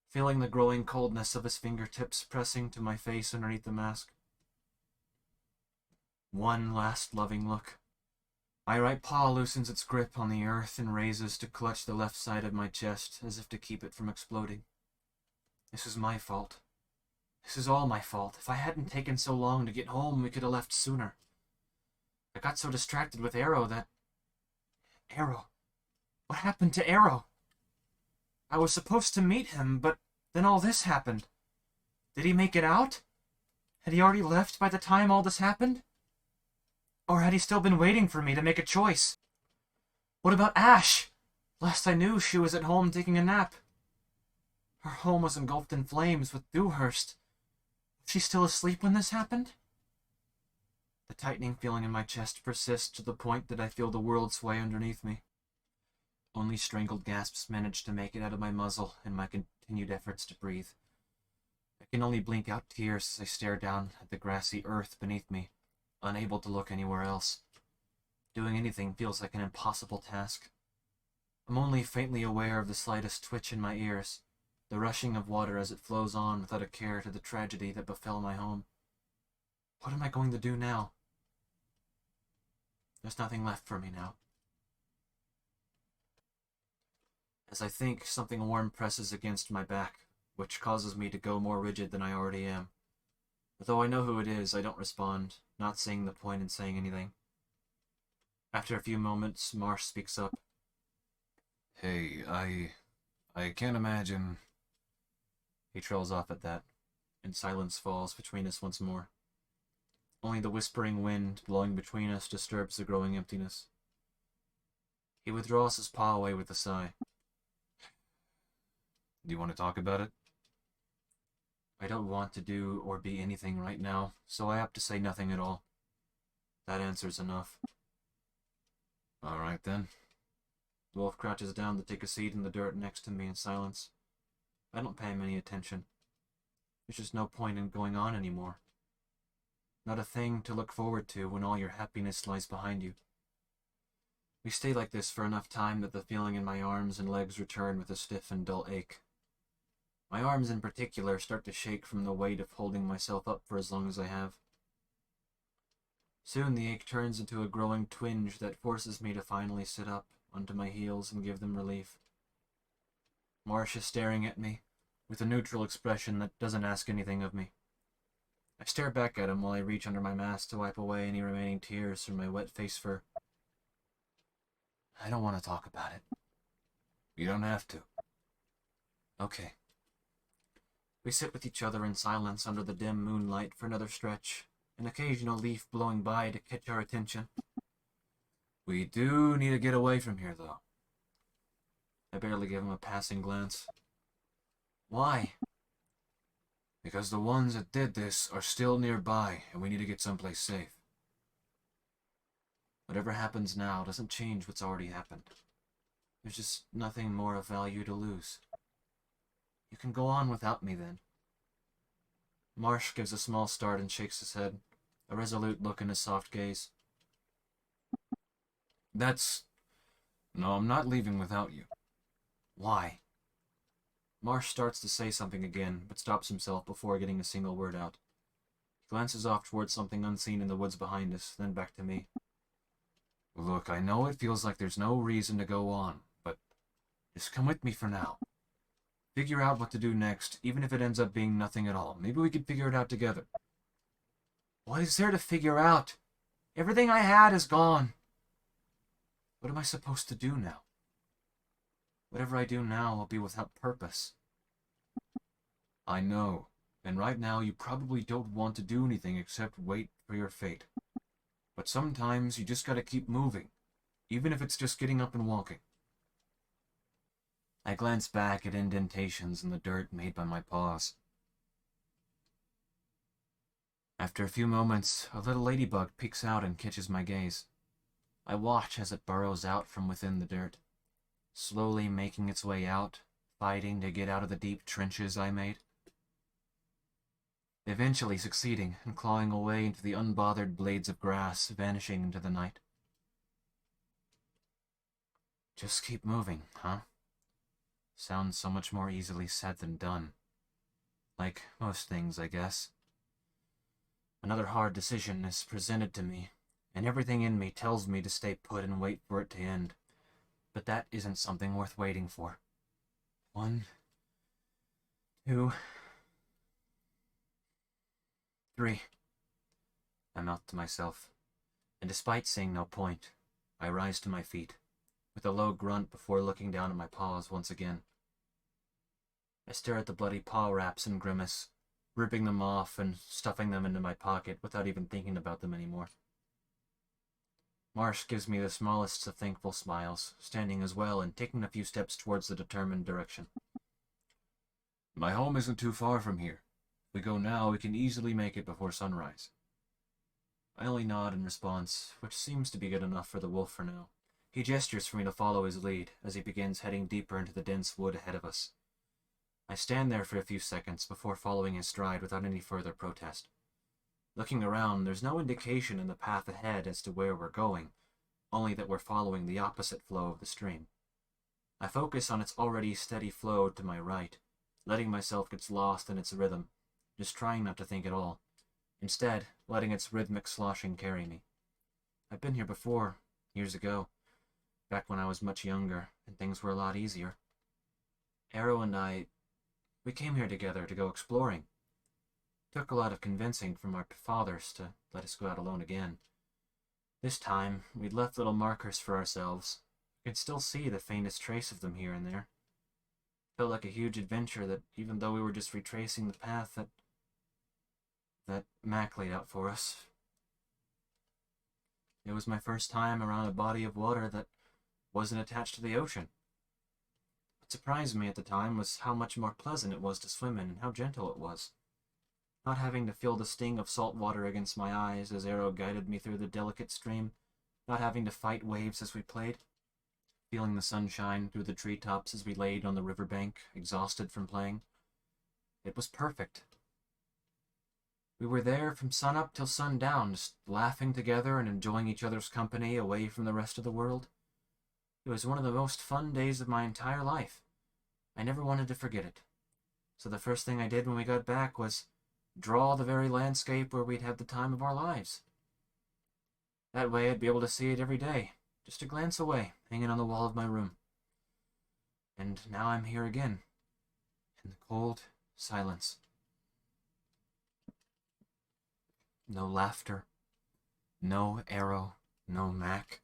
S1: Feeling the growing coldness of his fingertips pressing to my face underneath the mask, One last loving look. My right paw loosens its grip on the earth and raises to clutch the left side of my chest as if to keep it from exploding. This is my fault. This is all my fault. If I hadn't taken so long to get home, we could have left sooner. I got so distracted with Arrow that... Arrow? What happened to Arrow? I was supposed to meet him, but then all this happened. Did he make it out? Had he already left by the time all this happened? Or had he still been waiting for me to make a choice? What about Ash? Last I knew, she was at home taking a nap. Her home was engulfed in flames with Dewhurst. Was she still asleep when this happened? The tightening feeling in my chest persists to the point that I feel the world sway underneath me. Only strangled gasps manage to make it out of my muzzle in my continued efforts to breathe. I can only blink out tears as I stare down at the grassy earth beneath me, unable to look anywhere else. Doing anything feels like an impossible task. I'm only faintly aware of the slightest twitch in my ears, the rushing of water as it flows on without a care to the tragedy that befell my home. What am I going to do now? There's nothing left for me now. As I think, something warm presses against my back, which causes me to go more rigid than I already am. Though I know who it is, I don't respond, not seeing the point in saying anything. After a few moments, Marsh speaks up.
S2: Hey, I can't imagine...
S1: He trails off at that, and silence falls between us once more. Only the whispering wind blowing between us disturbs the growing emptiness. He withdraws his paw away with a sigh.
S2: Do you want to talk about it?
S1: I don't want to do or be anything right now, so I opt to say nothing at all. That answer's enough.
S2: All right, then.
S1: The wolf crouches down to take a seat in the dirt next to me in silence. I don't pay him any attention. There's just no point in going on anymore. Not a thing to look forward to when all your happiness lies behind you. We stay like this for enough time that the feeling in my arms and legs return with a stiff and dull ache. My arms in particular start to shake from the weight of holding myself up for as long as I have. Soon the ache turns into a growing twinge that forces me to finally sit up onto my heels and give them relief. Marsh is staring at me with a neutral expression that doesn't ask anything of me. I stare back at him while I reach under my mask to wipe away any remaining tears from my wet face fur. I don't want to talk about it.
S2: You don't have to.
S1: Okay. We sit with each other in silence under the dim moonlight for another stretch, an occasional leaf blowing by to catch our attention.
S2: We do need to get away from here, though.
S1: I barely give him a passing glance. Why?
S2: Because the ones that did this are still nearby, and we need to get someplace safe.
S1: Whatever happens now doesn't change what's already happened. There's just nothing more of value to lose. You can go on without me, then. Marsh gives a small start and shakes his head, a resolute look in his soft gaze.
S2: No, I'm not leaving without you.
S1: Why? Marsh starts to say something again, but stops himself before getting a single word out. He glances off towards something unseen in the woods behind us, then back to me.
S2: Look, I know it feels like there's no reason to go on, but just come with me for now. Figure out what to do next, even if it ends up being nothing at all. Maybe we could figure it out together.
S1: What is there to figure out? Everything I had is gone. What am I supposed to do now? Whatever I do now will be without purpose.
S2: I know, and right now you probably don't want to do anything except wait for your fate. But sometimes you just gotta keep moving, even if it's just getting up and walking.
S1: I glance back at indentations in the dirt made by my paws. After a few moments, a little ladybug peeks out and catches my gaze. I watch as it burrows out from within the dirt, slowly making its way out, fighting to get out of the deep trenches I made. Eventually succeeding and clawing away into the unbothered blades of grass, vanishing into the night. Just keep moving, huh? Sounds so much more easily said than done. Like most things, I guess. Another hard decision is presented to me, and everything in me tells me to stay put and wait for it to end. But that isn't something worth waiting for. 1, 2, 3. I mouth to myself, and despite seeing no point, I rise to my feet, with a low grunt before looking down at my paws once again. I stare at the bloody paw wraps and grimace, ripping them off and stuffing them into my pocket without even thinking about them anymore. Marsh gives me the smallest of thankful smiles, standing as well and taking a few steps towards the determined direction.
S2: My home isn't too far from here. If we go now, we can easily make it before sunrise.
S1: I only nod in response, which seems to be good enough for the wolf for now. He gestures for me to follow his lead as he begins heading deeper into the dense wood ahead of us. I stand there for a few seconds before following his stride without any further protest. Looking around, there's no indication in the path ahead as to where we're going, only that we're following the opposite flow of the stream. I focus on its already steady flow to my right, letting myself get lost in its rhythm, just trying not to think at all. Instead, letting its rhythmic sloshing carry me. I've been here before, years ago, back when I was much younger and things were a lot easier. Arrow and I, we came here together to go exploring. Took a lot of convincing from our fathers to let us go out alone again. This time, we'd left little markers for ourselves. I could still see the faintest trace of them here and there. Felt like a huge adventure that, even though we were just retracing the path that Mac laid out for us. It was my first time around a body of water that wasn't attached to the ocean. What surprised me at the time was how much more pleasant it was to swim in and how gentle it was. Not having to feel the sting of salt water against my eyes as Arrow guided me through the delicate stream, not having to fight waves as we played, feeling the sunshine through the treetops as we laid on the riverbank, exhausted from playing. It was perfect. We were there from sunup till sundown, just laughing together and enjoying each other's company away from the rest of the world. It was one of the most fun days of my entire life. I never wanted to forget it. So the first thing I did when we got back was draw the very landscape where we'd have the time of our lives. That way I'd be able to see it every day, just a glance away, hanging on the wall of my room. And now I'm here again, in the cold silence. No laughter, no Arrow, no Mac.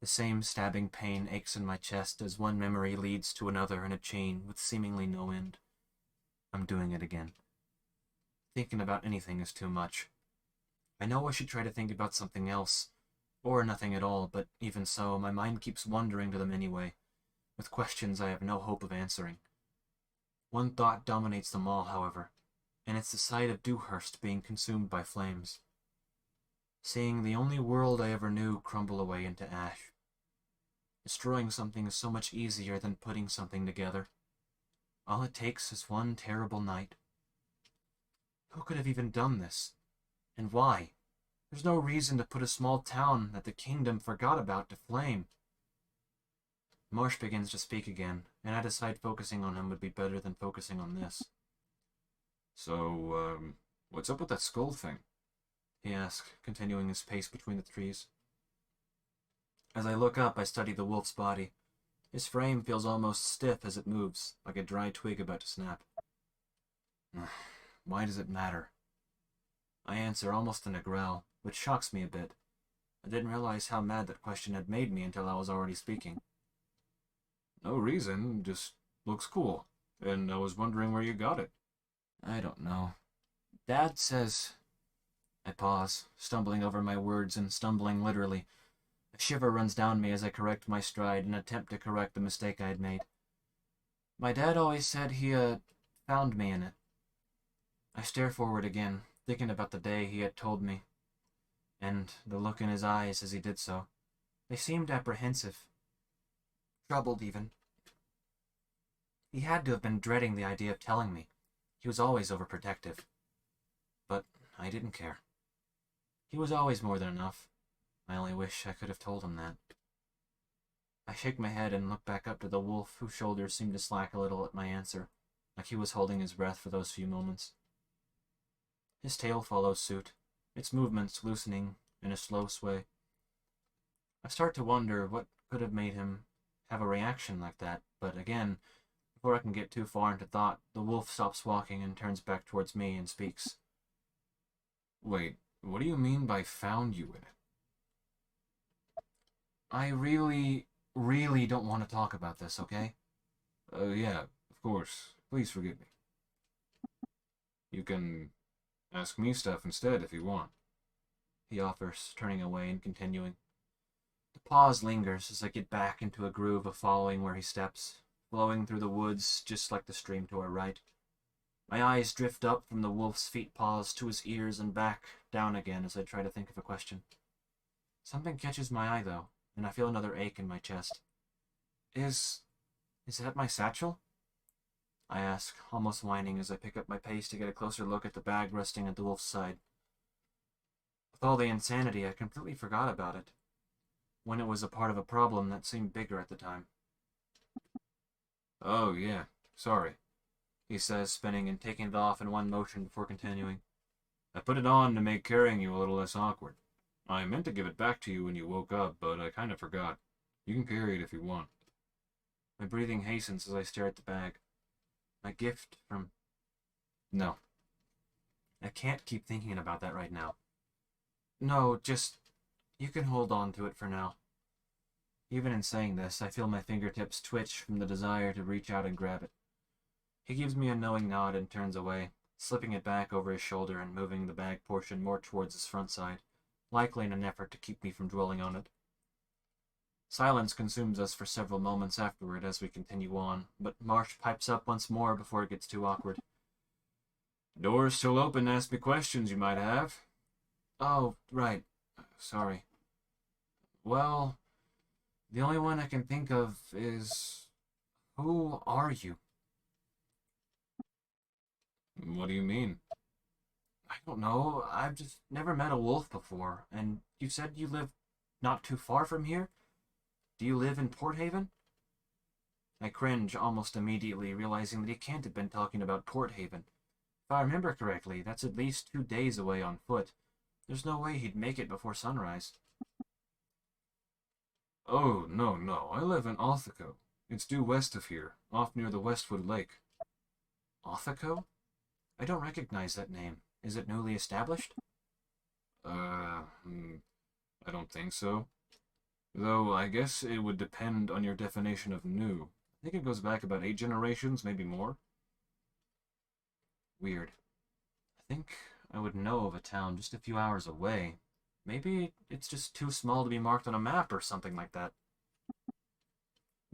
S1: The same stabbing pain aches in my chest as one memory leads to another in a chain with seemingly no end. I'm doing it again. Thinking about anything is too much. I know I should try to think about something else, or nothing at all, but even so, my mind keeps wandering to them anyway, with questions I have no hope of answering. One thought dominates them all, however, and it's the sight of Dewhurst being consumed by flames. Seeing the only world I ever knew crumble away into ash. Destroying something is so much easier than putting something together. All it takes is one terrible night. Who could have even done this? And why? There's no reason to put a small town that the kingdom forgot about to flame. Marsh begins to speak again, and I decide focusing on him would be better than focusing on this.
S2: So, what's up with that skull thing?
S1: He asks, continuing his pace between the trees. As I look up, I study the wolf's body. His frame feels almost stiff as it moves, like a dry twig about to snap. Why does it matter? I answer almost in a growl, which shocks me a bit. I didn't realize how mad that question had made me until I was already speaking.
S2: No reason, just looks cool, and I was wondering where you got it.
S1: I don't know. Dad says... I pause, stumbling over my words and stumbling literally. A shiver runs down me as I correct my stride and attempt to correct the mistake I had made. My dad always said he, found me in it. I stare forward again, thinking about the day he had told me, and the look in his eyes as he did so. They seemed apprehensive. Troubled, even. He had to have been dreading the idea of telling me. He was always overprotective. But I didn't care. He was always more than enough. I only wish I could have told him that. I shake my head and look back up to the wolf, whose shoulders seemed to slack a little at my answer, like he was holding his breath for those few moments. His tail follows suit, its movements loosening in a slow sway. I start to wonder what could have made him have a reaction like that, but again, before I can get too far into thought, the wolf stops walking and turns back towards me and speaks.
S2: Wait, what do you mean by found you in it?
S1: I really don't want to talk about this, okay?
S2: Yeah, of course. Please forgive me. You can ask me stuff instead if you want,
S1: he offers, turning away and continuing. The pause lingers as I get back into a groove of following where he steps, flowing through the woods just like the stream to our right. My eyes drift up from the wolf's feet paws to his ears and back down again as I try to think of a question. Something catches my eye, though, and I feel another ache in my chest. Is that my satchel? I ask, almost whining as I pick up my pace to get a closer look at the bag resting at the wolf's side. With all the insanity, I completely forgot about it, when it was a part of a problem that seemed bigger at the time.
S2: Oh, yeah, sorry,
S1: he says, spinning and taking it off in one motion before continuing.
S2: I put it on to make carrying you a little less awkward. I meant to give it back to you when you woke up, but I kind of forgot. You can carry it if you want.
S1: My breathing hastens as I stare at the bag. My gift from... No. I can't keep thinking about that right now. No, just... You can hold on to it for now. Even in saying this, I feel my fingertips twitch from the desire to reach out and grab it. He gives me a knowing nod and turns away, slipping it back over his shoulder and moving the bag portion more towards his front side, likely in an effort to keep me from dwelling on it. Silence consumes us for several moments afterward as we continue on, but Marsh pipes up once more before it gets too awkward.
S2: Door's still open to ask me questions you might have.
S1: Oh, right. Sorry. Well, the only one I can think of is... Who are you?
S2: What do you mean?
S1: I don't know. I've just never met a wolf before, and you said you live not too far from here? Do you live in Port Haven? I cringe almost immediately, realizing that he can't have been talking about Port Haven. If I remember correctly, that's at least 2 days away on foot. There's no way he'd make it before sunrise.
S2: Oh, no, I live in Othico. It's due west of here, off near the Westwood Lake.
S1: Othico? I don't recognize that name. Is it newly established?
S2: I don't think so. Though I guess it would depend on your definition of new. I think it goes back about 8 generations, maybe more.
S1: Weird. I think I would know of a town just a few hours away. Maybe it's just too small to be marked on a map or something like that.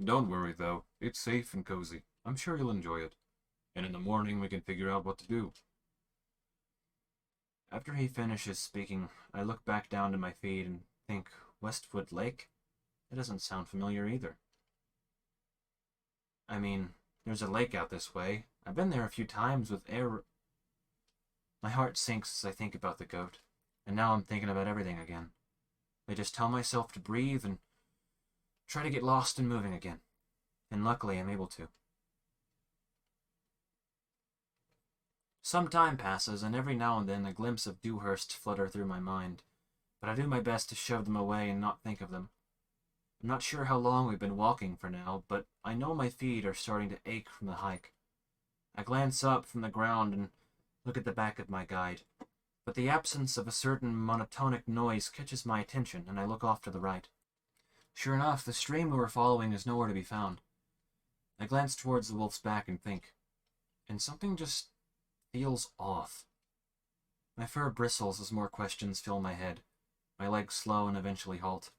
S2: Don't worry, though. It's safe and cozy. I'm sure you'll enjoy it. And in the morning we can figure out what to do.
S1: After he finishes speaking, I look back down to my feed and think, Westwood Lake? That doesn't sound familiar either. I mean, there's a lake out this way. I've been there a few times with air... My heart sinks as I think about the goat, and now I'm thinking about everything again. I just tell myself to breathe and try to get lost in moving again. And luckily I'm able to. Some time passes, and every now and then a glimpse of Dewhurst flutter through my mind, but I do my best to shove them away and not think of them. I'm not sure how long we've been walking for now, but I know my feet are starting to ache from the hike. I glance up from the ground and look at the back of my guide, but the absence of a certain monotonic noise catches my attention, and I look off to the right. Sure enough, the stream we were following is nowhere to be found. I glance towards the wolf's back and think, and something just feels off. My fur bristles as more questions fill my head. My legs slow and eventually halt.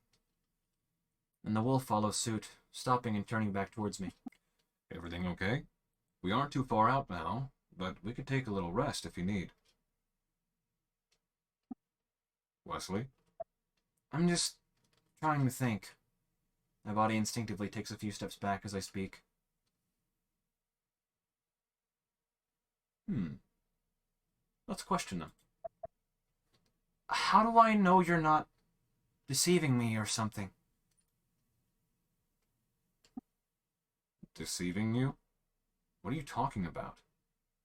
S1: And the wolf follows suit, stopping and turning back towards me.
S2: Everything okay? We aren't too far out now, but we could take a little rest if you need. Wesley?
S1: I'm just trying to think. My body instinctively takes a few steps back as I speak. Let's question them. How do I know you're not deceiving me or something?
S2: Deceiving you? What are you talking about?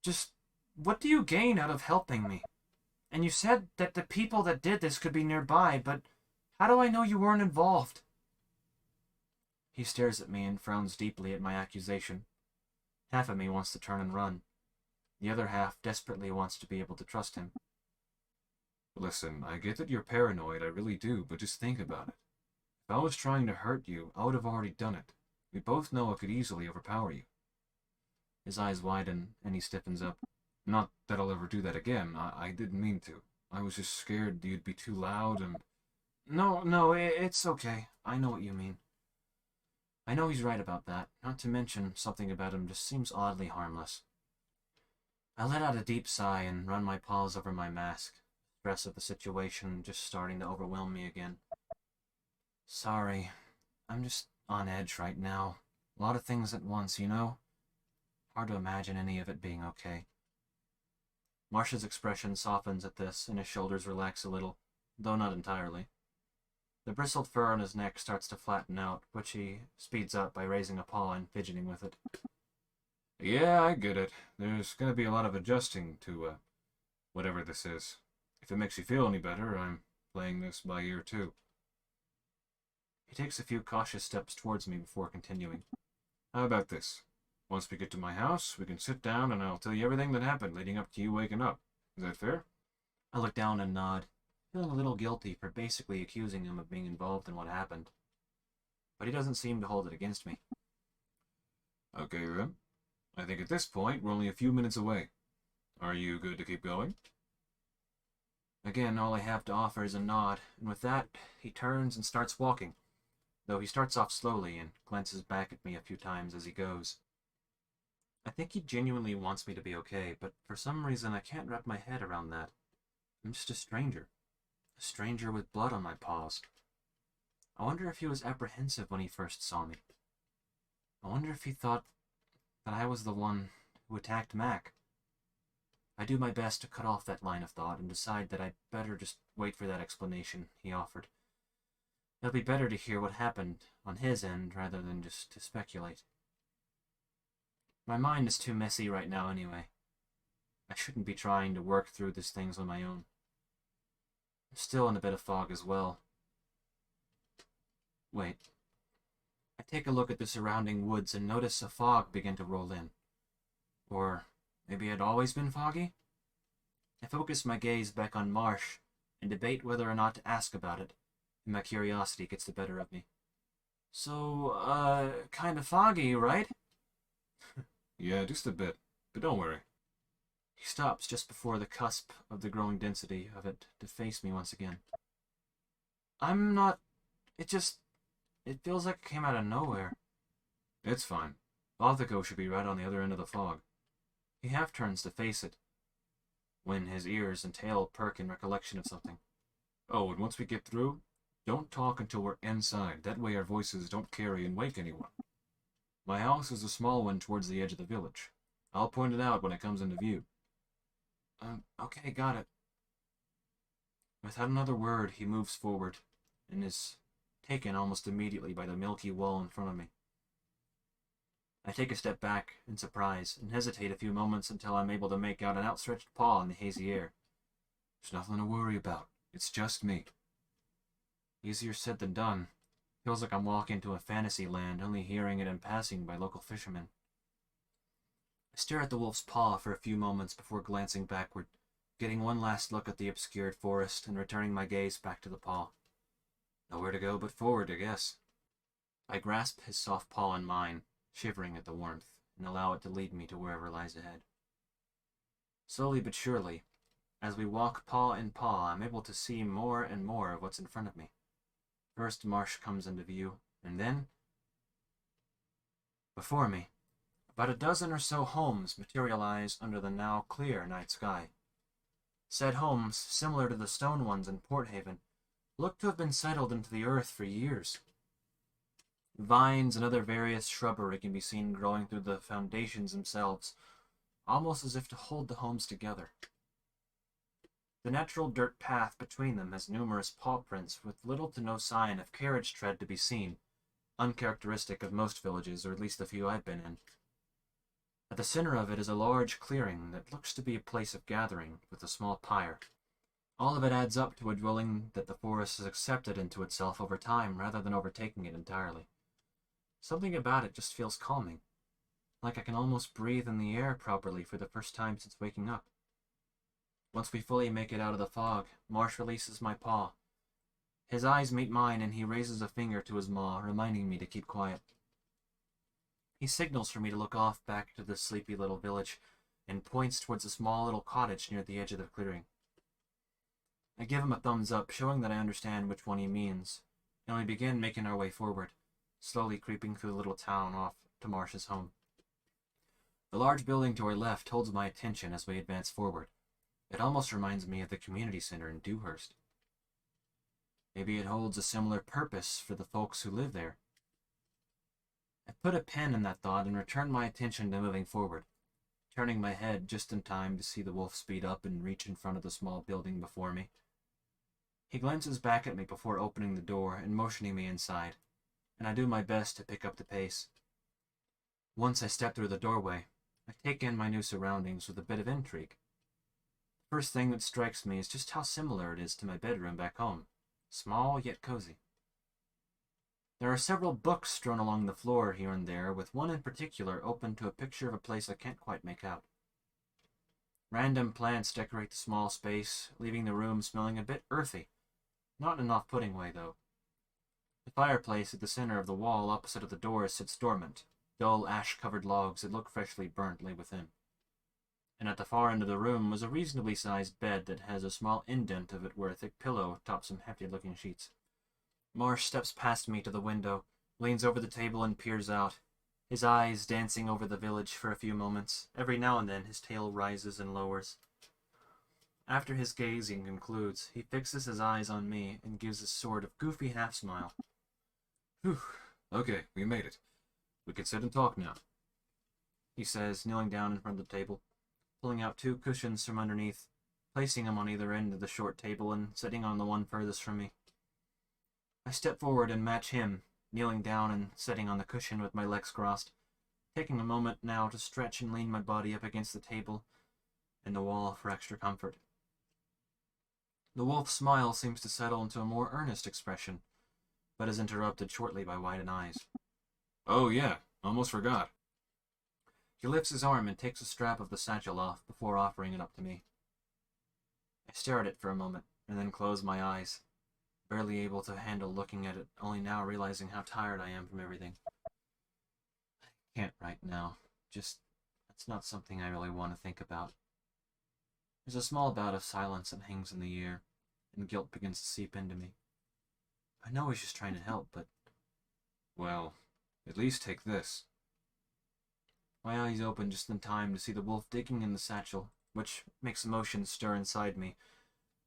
S1: Just, what do you gain out of helping me? And you said that the people that did this could be nearby, but how do I know you weren't involved? He stares at me and frowns deeply at my accusation. Half of me wants to turn and run. The other half desperately wants to be able to trust him.
S2: Listen, I get that you're paranoid, I really do, but just think about it. If I was trying to hurt you, I would have already done it. We both know I could easily overpower you.
S1: His eyes widen, and he stiffens up.
S2: Not that I'll ever do that again. I didn't mean to. I was just scared you'd be too loud and...
S1: No, it's okay. I know what you mean. I know he's right about that. Not to mention, something about him just seems oddly harmless. I let out a deep sigh and run my paws over my mask. The stress of the situation just starting to overwhelm me again. Sorry. I'm just on edge right now. A lot of things at once, you know? Hard to imagine any of it being okay. Marsh's expression softens at this, and his shoulders relax a little, though not entirely. The bristled fur on his neck starts to flatten out, which he speeds up by raising a paw and fidgeting with it.
S2: Yeah, I get it. There's gonna be a lot of adjusting to, whatever this is. If it makes you feel any better, I'm playing this by ear too.
S1: He takes a few cautious steps towards me before continuing.
S2: How about this? Once we get to my house, we can sit down and I'll tell you everything that happened leading up to you waking up. Is that fair?
S1: I look down and nod, feeling a little guilty for basically accusing him of being involved in what happened. But he doesn't seem to hold it against me.
S2: Okay, then. I think at this point, we're only a few minutes away. Are you good to keep going?
S1: Again, all I have to offer is a nod, and with that, he turns and starts walking, though he starts off slowly and glances back at me a few times as he goes. I think he genuinely wants me to be okay, but for some reason I can't wrap my head around that. I'm just a stranger. A stranger with blood on my paws. I wonder if he was apprehensive when he first saw me. I wonder if he thought that I was the one who attacked Mac. I do my best to cut off that line of thought and decide that I'd better just wait for that explanation he offered. It'll be better to hear what happened on his end rather than just to speculate. My mind is too messy right now anyway. I shouldn't be trying to work through these things on my own. I'm still in a bit of fog as well. Wait. I take a look at the surrounding woods and notice a fog begin to roll in. Or maybe it had always been foggy? I focus my gaze back on Marsh and debate whether or not to ask about it, and my curiosity gets the better of me. So, kind of foggy, right?
S2: Yeah, just a bit, but don't worry.
S1: He stops just before the cusp of the growing density of it to face me once again. I'm not... It feels like it came out of nowhere.
S2: It's fine. Othico should be right on the other end of the fog.
S1: He half turns to face it, when his ears and tail perk in recollection of something.
S2: Oh, and once we get through, don't talk until we're inside. That way our voices don't carry and wake anyone. My house is a small one towards the edge of the village. I'll point it out when it comes into view.
S1: Okay, got it. Without another word, he moves forward, and is taken almost immediately by the milky wall in front of me. I take a step back in surprise, and hesitate a few moments until I'm able to make out an outstretched paw in the hazy air.
S2: There's nothing to worry about. It's just me.
S1: Easier said than done. Feels like I'm walking to a fantasy land, only hearing it in passing by local fishermen. I stare at the wolf's paw for a few moments before glancing backward, getting one last look at the obscured forest and returning my gaze back to the paw. Nowhere to go but forward, I guess. I grasp his soft paw in mine, shivering at the warmth, and allow it to lead me to wherever lies ahead. Slowly but surely, as we walk paw in paw, I'm able to see more and more of what's in front of me. First, Marsh comes into view, and then, before me, about a dozen or so homes materialize under the now clear night sky. Said homes, similar to the stone ones in Port Haven, look to have been settled into the earth for years. Vines and other various shrubbery can be seen growing through the foundations themselves, almost as if to hold the homes together. The natural dirt path between them has numerous paw prints with little to no sign of carriage tread to be seen, uncharacteristic of most villages, or at least the few I've been in. At the center of it is a large clearing that looks to be a place of gathering, with a small pyre, All of it adds up to a dwelling that the forest has accepted into itself over time rather than overtaking it entirely. Something about it just feels calming, like I can almost breathe in the air properly for the first time since waking up. Once we fully make it out of the fog, Marsh releases my paw. His eyes meet mine and he raises a finger to his maw, reminding me to keep quiet. He signals for me to look off back to the sleepy little village and points towards a small little cottage near the edge of the clearing. I give him a thumbs up, showing that I understand which one he means, and we begin making our way forward, slowly creeping through the little town off to Marsh's home. The large building to our left holds my attention as we advance forward. It almost reminds me of the community center in Dewhurst. Maybe it holds a similar purpose for the folks who live there. I put a pin in that thought and return my attention to moving forward, turning my head just in time to see the wolf speed up and reach in front of the small building before me. He glances back at me before opening the door and motioning me inside, and I do my best to pick up the pace. Once I step through the doorway, I take in my new surroundings with a bit of intrigue. The first thing that strikes me is just how similar it is to my bedroom back home, small yet cozy. There are several books strewn along the floor here and there, with one in particular open to a picture of a place I can't quite make out. Random plants decorate the small space, leaving the room smelling a bit earthy. Not in an off-putting way, though. The fireplace at the center of the wall opposite of the door sits dormant, dull ash-covered logs that look freshly burnt lay within. And at the far end of the room was a reasonably sized bed that has a small indent of it where a thick pillow tops some hefty-looking sheets. Marsh steps past me to the window, leans over the table and peers out, his eyes dancing over the village for a few moments. Every now and then his tail rises and lowers. After his gazing concludes, he fixes his eyes on me and gives a sort of goofy half-smile.
S2: Whew. Okay, we made it. We can sit and talk now,
S1: he says, kneeling down in front of the table, pulling out 2 cushions from underneath, placing them on either end of the short table and sitting on the one furthest from me. I step forward and match him, kneeling down and sitting on the cushion with my legs crossed, taking a moment now to stretch and lean my body up against the table and the wall for extra comfort. The wolf's smile seems to settle into a more earnest expression, but is interrupted shortly by widened eyes.
S2: Oh yeah, almost forgot.
S1: He lifts his arm and takes a strap of the satchel off before offering it up to me. I stare at it for a moment, and then close my eyes, barely able to handle looking at it, only now realizing how tired I am from everything. I can't right now. That's not something I really want to think about. There's a small bout of silence that hangs in the air, and guilt begins to seep into me. I know he's just trying to help, but...
S2: Well, at least take this.
S1: My eyes open just in time to see the wolf digging in the satchel, which makes emotions stir inside me.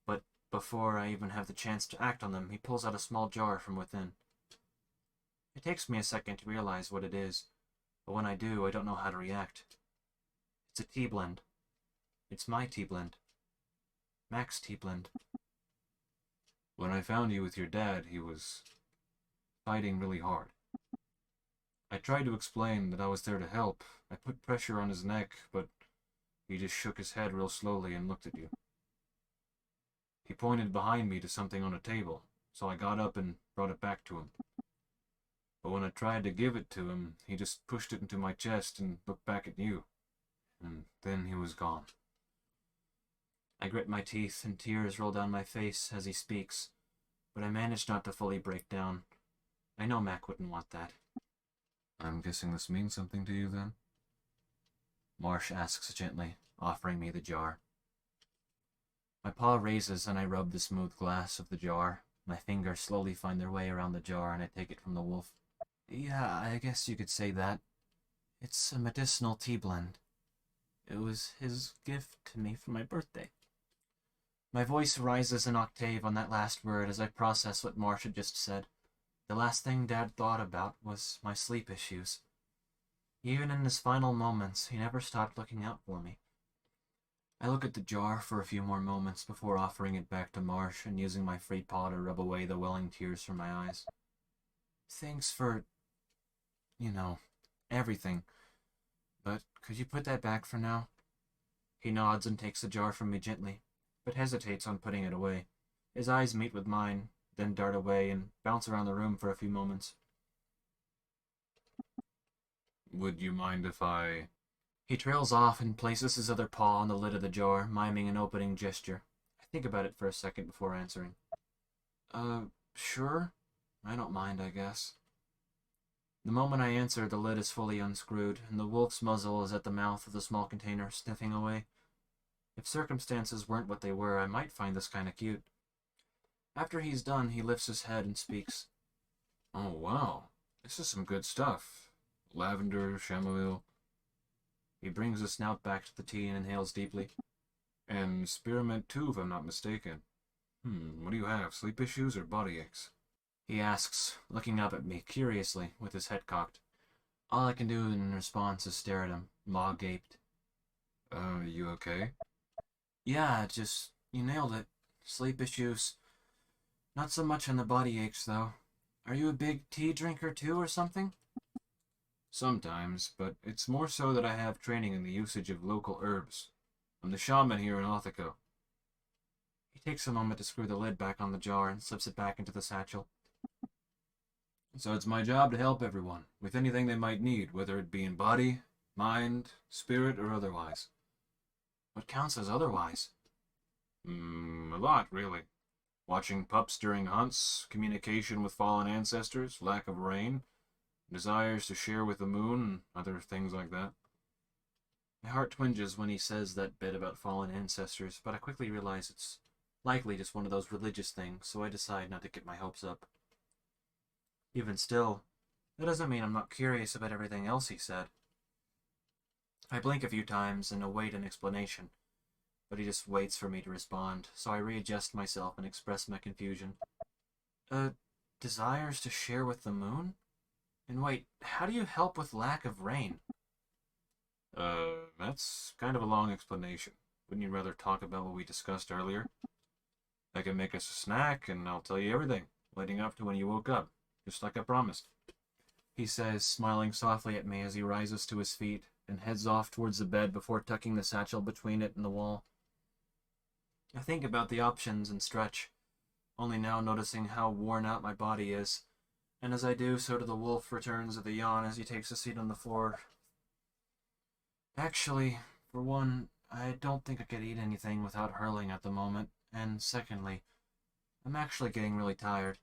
S1: But before I even have the chance to act on them, he pulls out a small jar from within. It takes me a second to realize what it is, but when I do, I don't know how to react. It's a tea blend. It's my tea blend. Mac's tea blend.
S2: When I found you with your dad, he was fighting really hard. I tried to explain that I was there to help. I put pressure on his neck, but he just shook his head real slowly and looked at you. He pointed behind me to something on a table, so I got up and brought it back to him. But when I tried to give it to him, he just pushed it into my chest and looked back at you. And then he was gone.
S1: I grit my teeth and tears roll down my face as he speaks, but I manage not to fully break down. I know Mac wouldn't want that.
S2: I'm guessing this means something to you, then?
S1: Marsh asks gently, offering me the jar. My paw raises and I rub the smooth glass of the jar. My fingers slowly find their way around the jar and I take it from the wolf. Yeah, I guess you could say that. It's a medicinal tea blend. It was his gift to me for my birthday. My voice rises an octave on that last word as I process what Marsh had just said. The last thing Dad thought about was my sleep issues. Even in his final moments, he never stopped looking out for me. I look at the jar for a few more moments before offering it back to Marsh and using my free paw to rub away the welling tears from my eyes. Thanks for, everything. But could you put that back for now? He nods and takes the jar from me gently, but hesitates on putting it away. His eyes meet with mine, then dart away and bounce around the room for a few moments.
S2: Would you mind if I...
S1: He trails off and places his other paw on the lid of the jar, miming an opening gesture. I think about it for a second before answering. Sure? I don't mind, I guess. The moment I answer, the lid is fully unscrewed, and the wolf's muzzle is at the mouth of the small container, sniffing away. If circumstances weren't what they were, I might find this kinda cute. After he's done, he lifts his head and speaks.
S2: Oh, wow. This is some good stuff. Lavender, chamomile.
S1: He brings his snout back to the tea and inhales deeply.
S2: And spearmint too, if I'm not mistaken. What do you have, sleep issues or body aches?
S1: He asks, looking up at me curiously, with his head cocked. All I can do in response is stare at him, maw gaped.
S2: You okay?
S1: Yeah, you nailed it. Sleep issues. Not so much on the body aches, though. Are you a big tea drinker too, or something?
S2: Sometimes, but it's more so that I have training in the usage of local herbs. I'm the shaman here in Othako.
S1: He takes a moment to screw the lid back on the jar and slips it back into the satchel.
S2: So it's my job to help everyone, with anything they might need, whether it be in body, mind, spirit, or otherwise.
S1: What counts as otherwise?
S2: A lot, really. Watching pups during hunts, communication with fallen ancestors, lack of rain, desires to share with the moon, and other things like that.
S1: My heart twinges when he says that bit about fallen ancestors, but I quickly realize it's likely just one of those religious things, so I decide not to get my hopes up. Even still, that doesn't mean I'm not curious about everything else he said. I blink a few times and await an explanation, but he just waits for me to respond, so I readjust myself and express my confusion. Desires to share with the moon? And wait, how do you help with lack of rain?
S2: That's kind of a long explanation. Wouldn't you rather talk about what we discussed earlier? I can make us a snack, and I'll tell you everything, leading up to when you woke up, just like I promised.
S1: He says, smiling softly at me as he rises to his feet and heads off towards the bed before tucking the satchel between it and the wall. I think about the options and stretch, only now noticing how worn out my body is, and as I do, so do the wolf returns with a yawn as he takes a seat on the floor. Actually, for one, I don't think I could eat anything without hurling at the moment, and secondly, I'm actually getting really tired.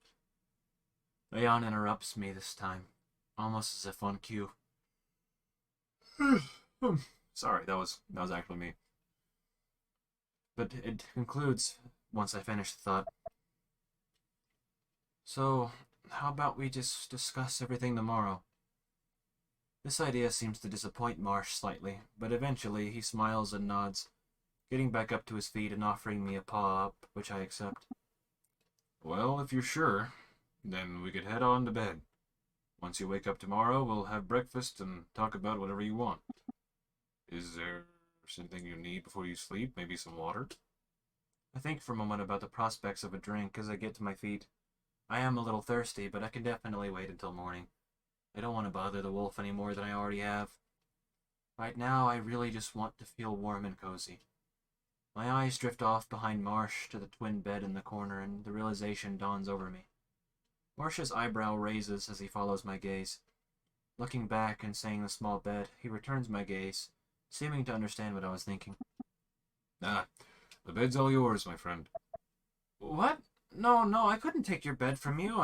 S1: A yawn interrupts me this time, almost as if on cue.
S2: Sorry, that was actually me.
S1: But it concludes once I finish the thought. So, how about we just discuss everything tomorrow? This idea seems to disappoint Marsh slightly, but eventually he smiles and nods, getting back up to his feet and offering me a paw up, which I accept.
S2: Well, if you're sure, then we could head on to bed. Once you wake up tomorrow, we'll have breakfast and talk about whatever you want. Is there something you need before you sleep? Maybe some water?
S1: I think for a moment about the prospects of a drink as I get to my feet. I am a little thirsty, but I can definitely wait until morning. I don't want to bother the wolf any more than I already have. Right now, I really just want to feel warm and cozy. My eyes drift off behind Marsh to the twin bed in the corner, and the realization dawns over me. Marsh's eyebrow raises as he follows my gaze. Looking back and seeing the small bed, he returns my gaze, seeming to understand what I was thinking.
S2: Ah, the bed's all yours, my friend.
S1: What? No, I couldn't take your bed from you.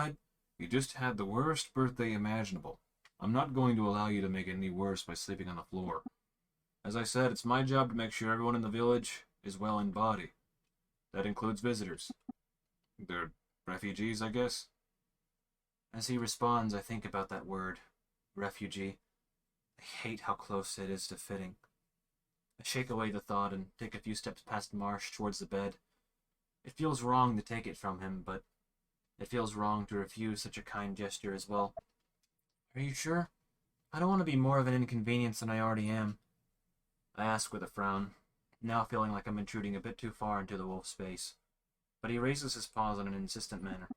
S2: You just had the worst birthday imaginable. I'm not going to allow you to make it any worse by sleeping on the floor. As I said, it's my job to make sure everyone in the village is well in body. That includes visitors. They're refugees, I guess?
S1: As he responds, I think about that word, refugee. I hate how close it is to fitting. I shake away the thought and take a few steps past Marsh towards the bed. It feels wrong to take it from him, but it feels wrong to refuse such a kind gesture as well. Are you sure? I don't want to be more of an inconvenience than I already am. I ask with a frown, now feeling like I'm intruding a bit too far into the wolf's space. But he raises his paws in an insistent manner.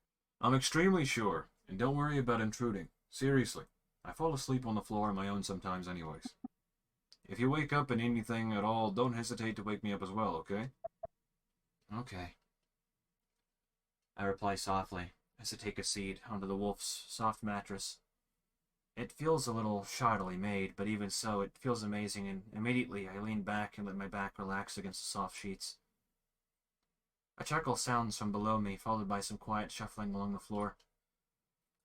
S2: I'm extremely sure, and don't worry about intruding. Seriously, I fall asleep on the floor on my own sometimes anyways. If you wake up in anything at all, don't hesitate to wake me up as well, okay?
S1: Okay. I reply softly as I take a seat onto the wolf's soft mattress. It feels a little shoddily made, but even so, it feels amazing, and immediately I lean back and let my back relax against the soft sheets. A chuckle sounds from below me, followed by some quiet shuffling along the floor.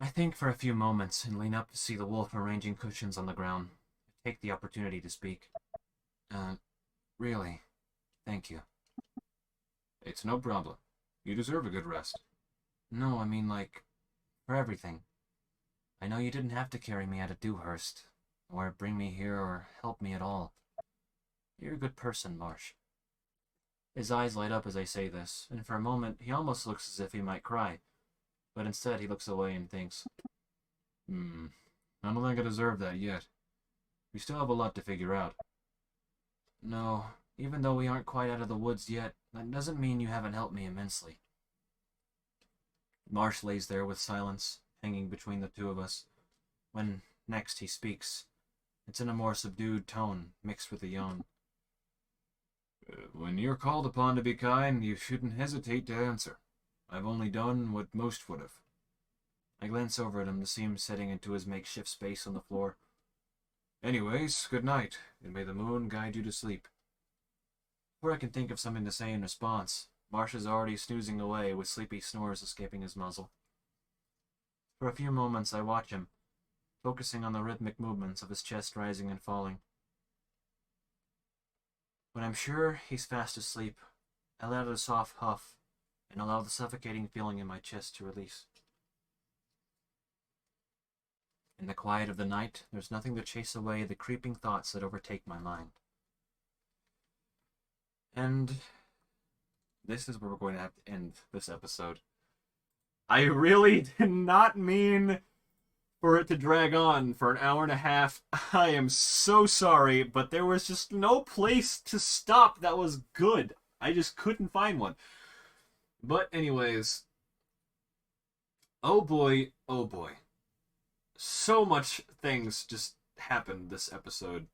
S1: I think for a few moments and lean up to see the wolf arranging cushions on the ground. I take the opportunity to speak. Really, thank you.
S2: It's no problem. You deserve a good rest.
S1: No, I mean, like, for everything. I know you didn't have to carry me out of Dewhurst, or bring me here, or help me at all. You're a good person, Marsh. His eyes light up as I say this, and for a moment he almost looks as if he might cry, but instead he looks away and thinks.
S2: I don't think I deserve that yet. We still have a lot to figure out.
S1: No, even though we aren't quite out of the woods yet, that doesn't mean you haven't helped me immensely. Marsh lays there with silence, hanging between the two of us. When next he speaks, it's in a more subdued tone, mixed with a yawn.
S2: When you're called upon to be kind, you shouldn't hesitate to answer. I've only done what most would have.
S1: I glance over at him to see him setting into his makeshift space on the floor.
S2: Anyways, good night, and may the moon guide you to sleep.
S1: Before I can think of something to say in response, Marsh is already snoozing away with sleepy snores escaping his muzzle. For a few moments I watch him, focusing on the rhythmic movements of his chest rising and falling. When I'm sure he's fast asleep, I let out a soft huff and allow the suffocating feeling in my chest to release. In the quiet of the night, there's nothing to chase away the creeping thoughts that overtake my mind. And this is where we're going to have to end this episode. I really did not mean for it to drag on for an hour and a half. I am so sorry, but there was just no place to stop that was good. I just couldn't find one. But anyways, oh boy, oh boy. So much things just happened this episode.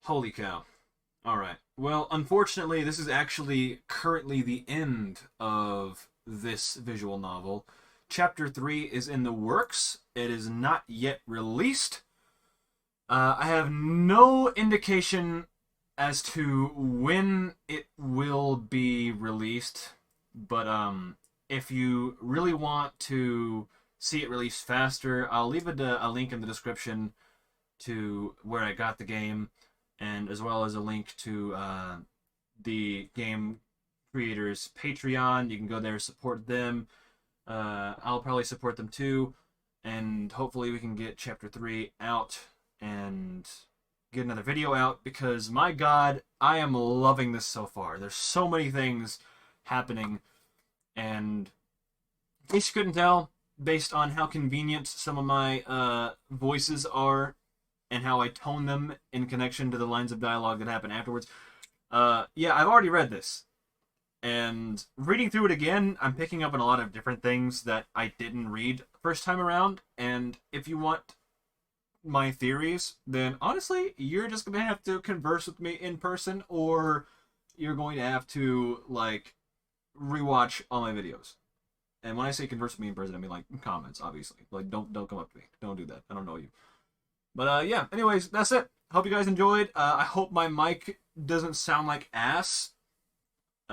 S1: Holy cow. Alright. Well, unfortunately, this is actually currently the end of this visual novel. Chapter 3 is in the works. It is not yet released. I have no indication as to when it will be released. But if you really want to see it released faster, I'll leave a link in the description to where I got the game, and as well as a link to the game creators' Patreon. You can go there, support them. I'll probably support them too, and hopefully we can get Chapter 3 out and get another video out, because my god, I am loving this so far. There's so many things happening, and in case you couldn't tell, based on how convenient some of my voices are and how I tone them in connection to the lines of dialogue that happen afterwards, yeah, I've already read this. And reading through it again, I'm picking up on a lot of different things that I didn't read first time around. And if you want my theories, then honestly, you're just going to have to converse with me in person, or you're going to have to, like, rewatch all my videos. And when I say converse with me in person, I mean, like, comments, obviously. Like, don't come up to me. Don't do that. I don't know you. But, yeah, anyways, that's it. Hope you guys enjoyed. I hope my mic doesn't sound like ass.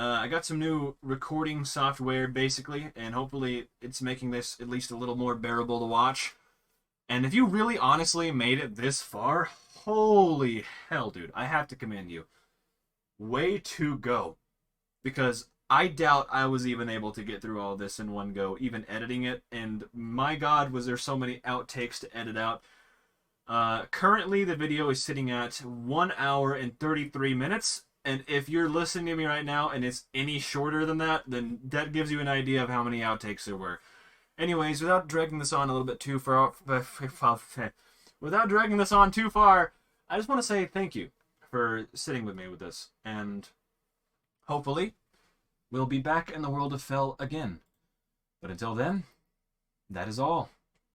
S1: I got some new recording software, basically, and hopefully it's making this at least a little more bearable to watch. And if you really honestly made it this far, holy hell, dude, I have to commend you. Way to go. Because I doubt I was even able to get through all this in one go, even editing it, and my god, was there so many outtakes to edit out. Currently, the video is sitting at 1 hour and 33 minutes, and if you're listening to me right now and it's any shorter than that, then that gives you an idea of how many outtakes there were. Anyways, without dragging this on a little bit too far, I just want to say thank you for sitting with me with this, and hopefully we'll be back in the world of Fel again. But until then, that is all.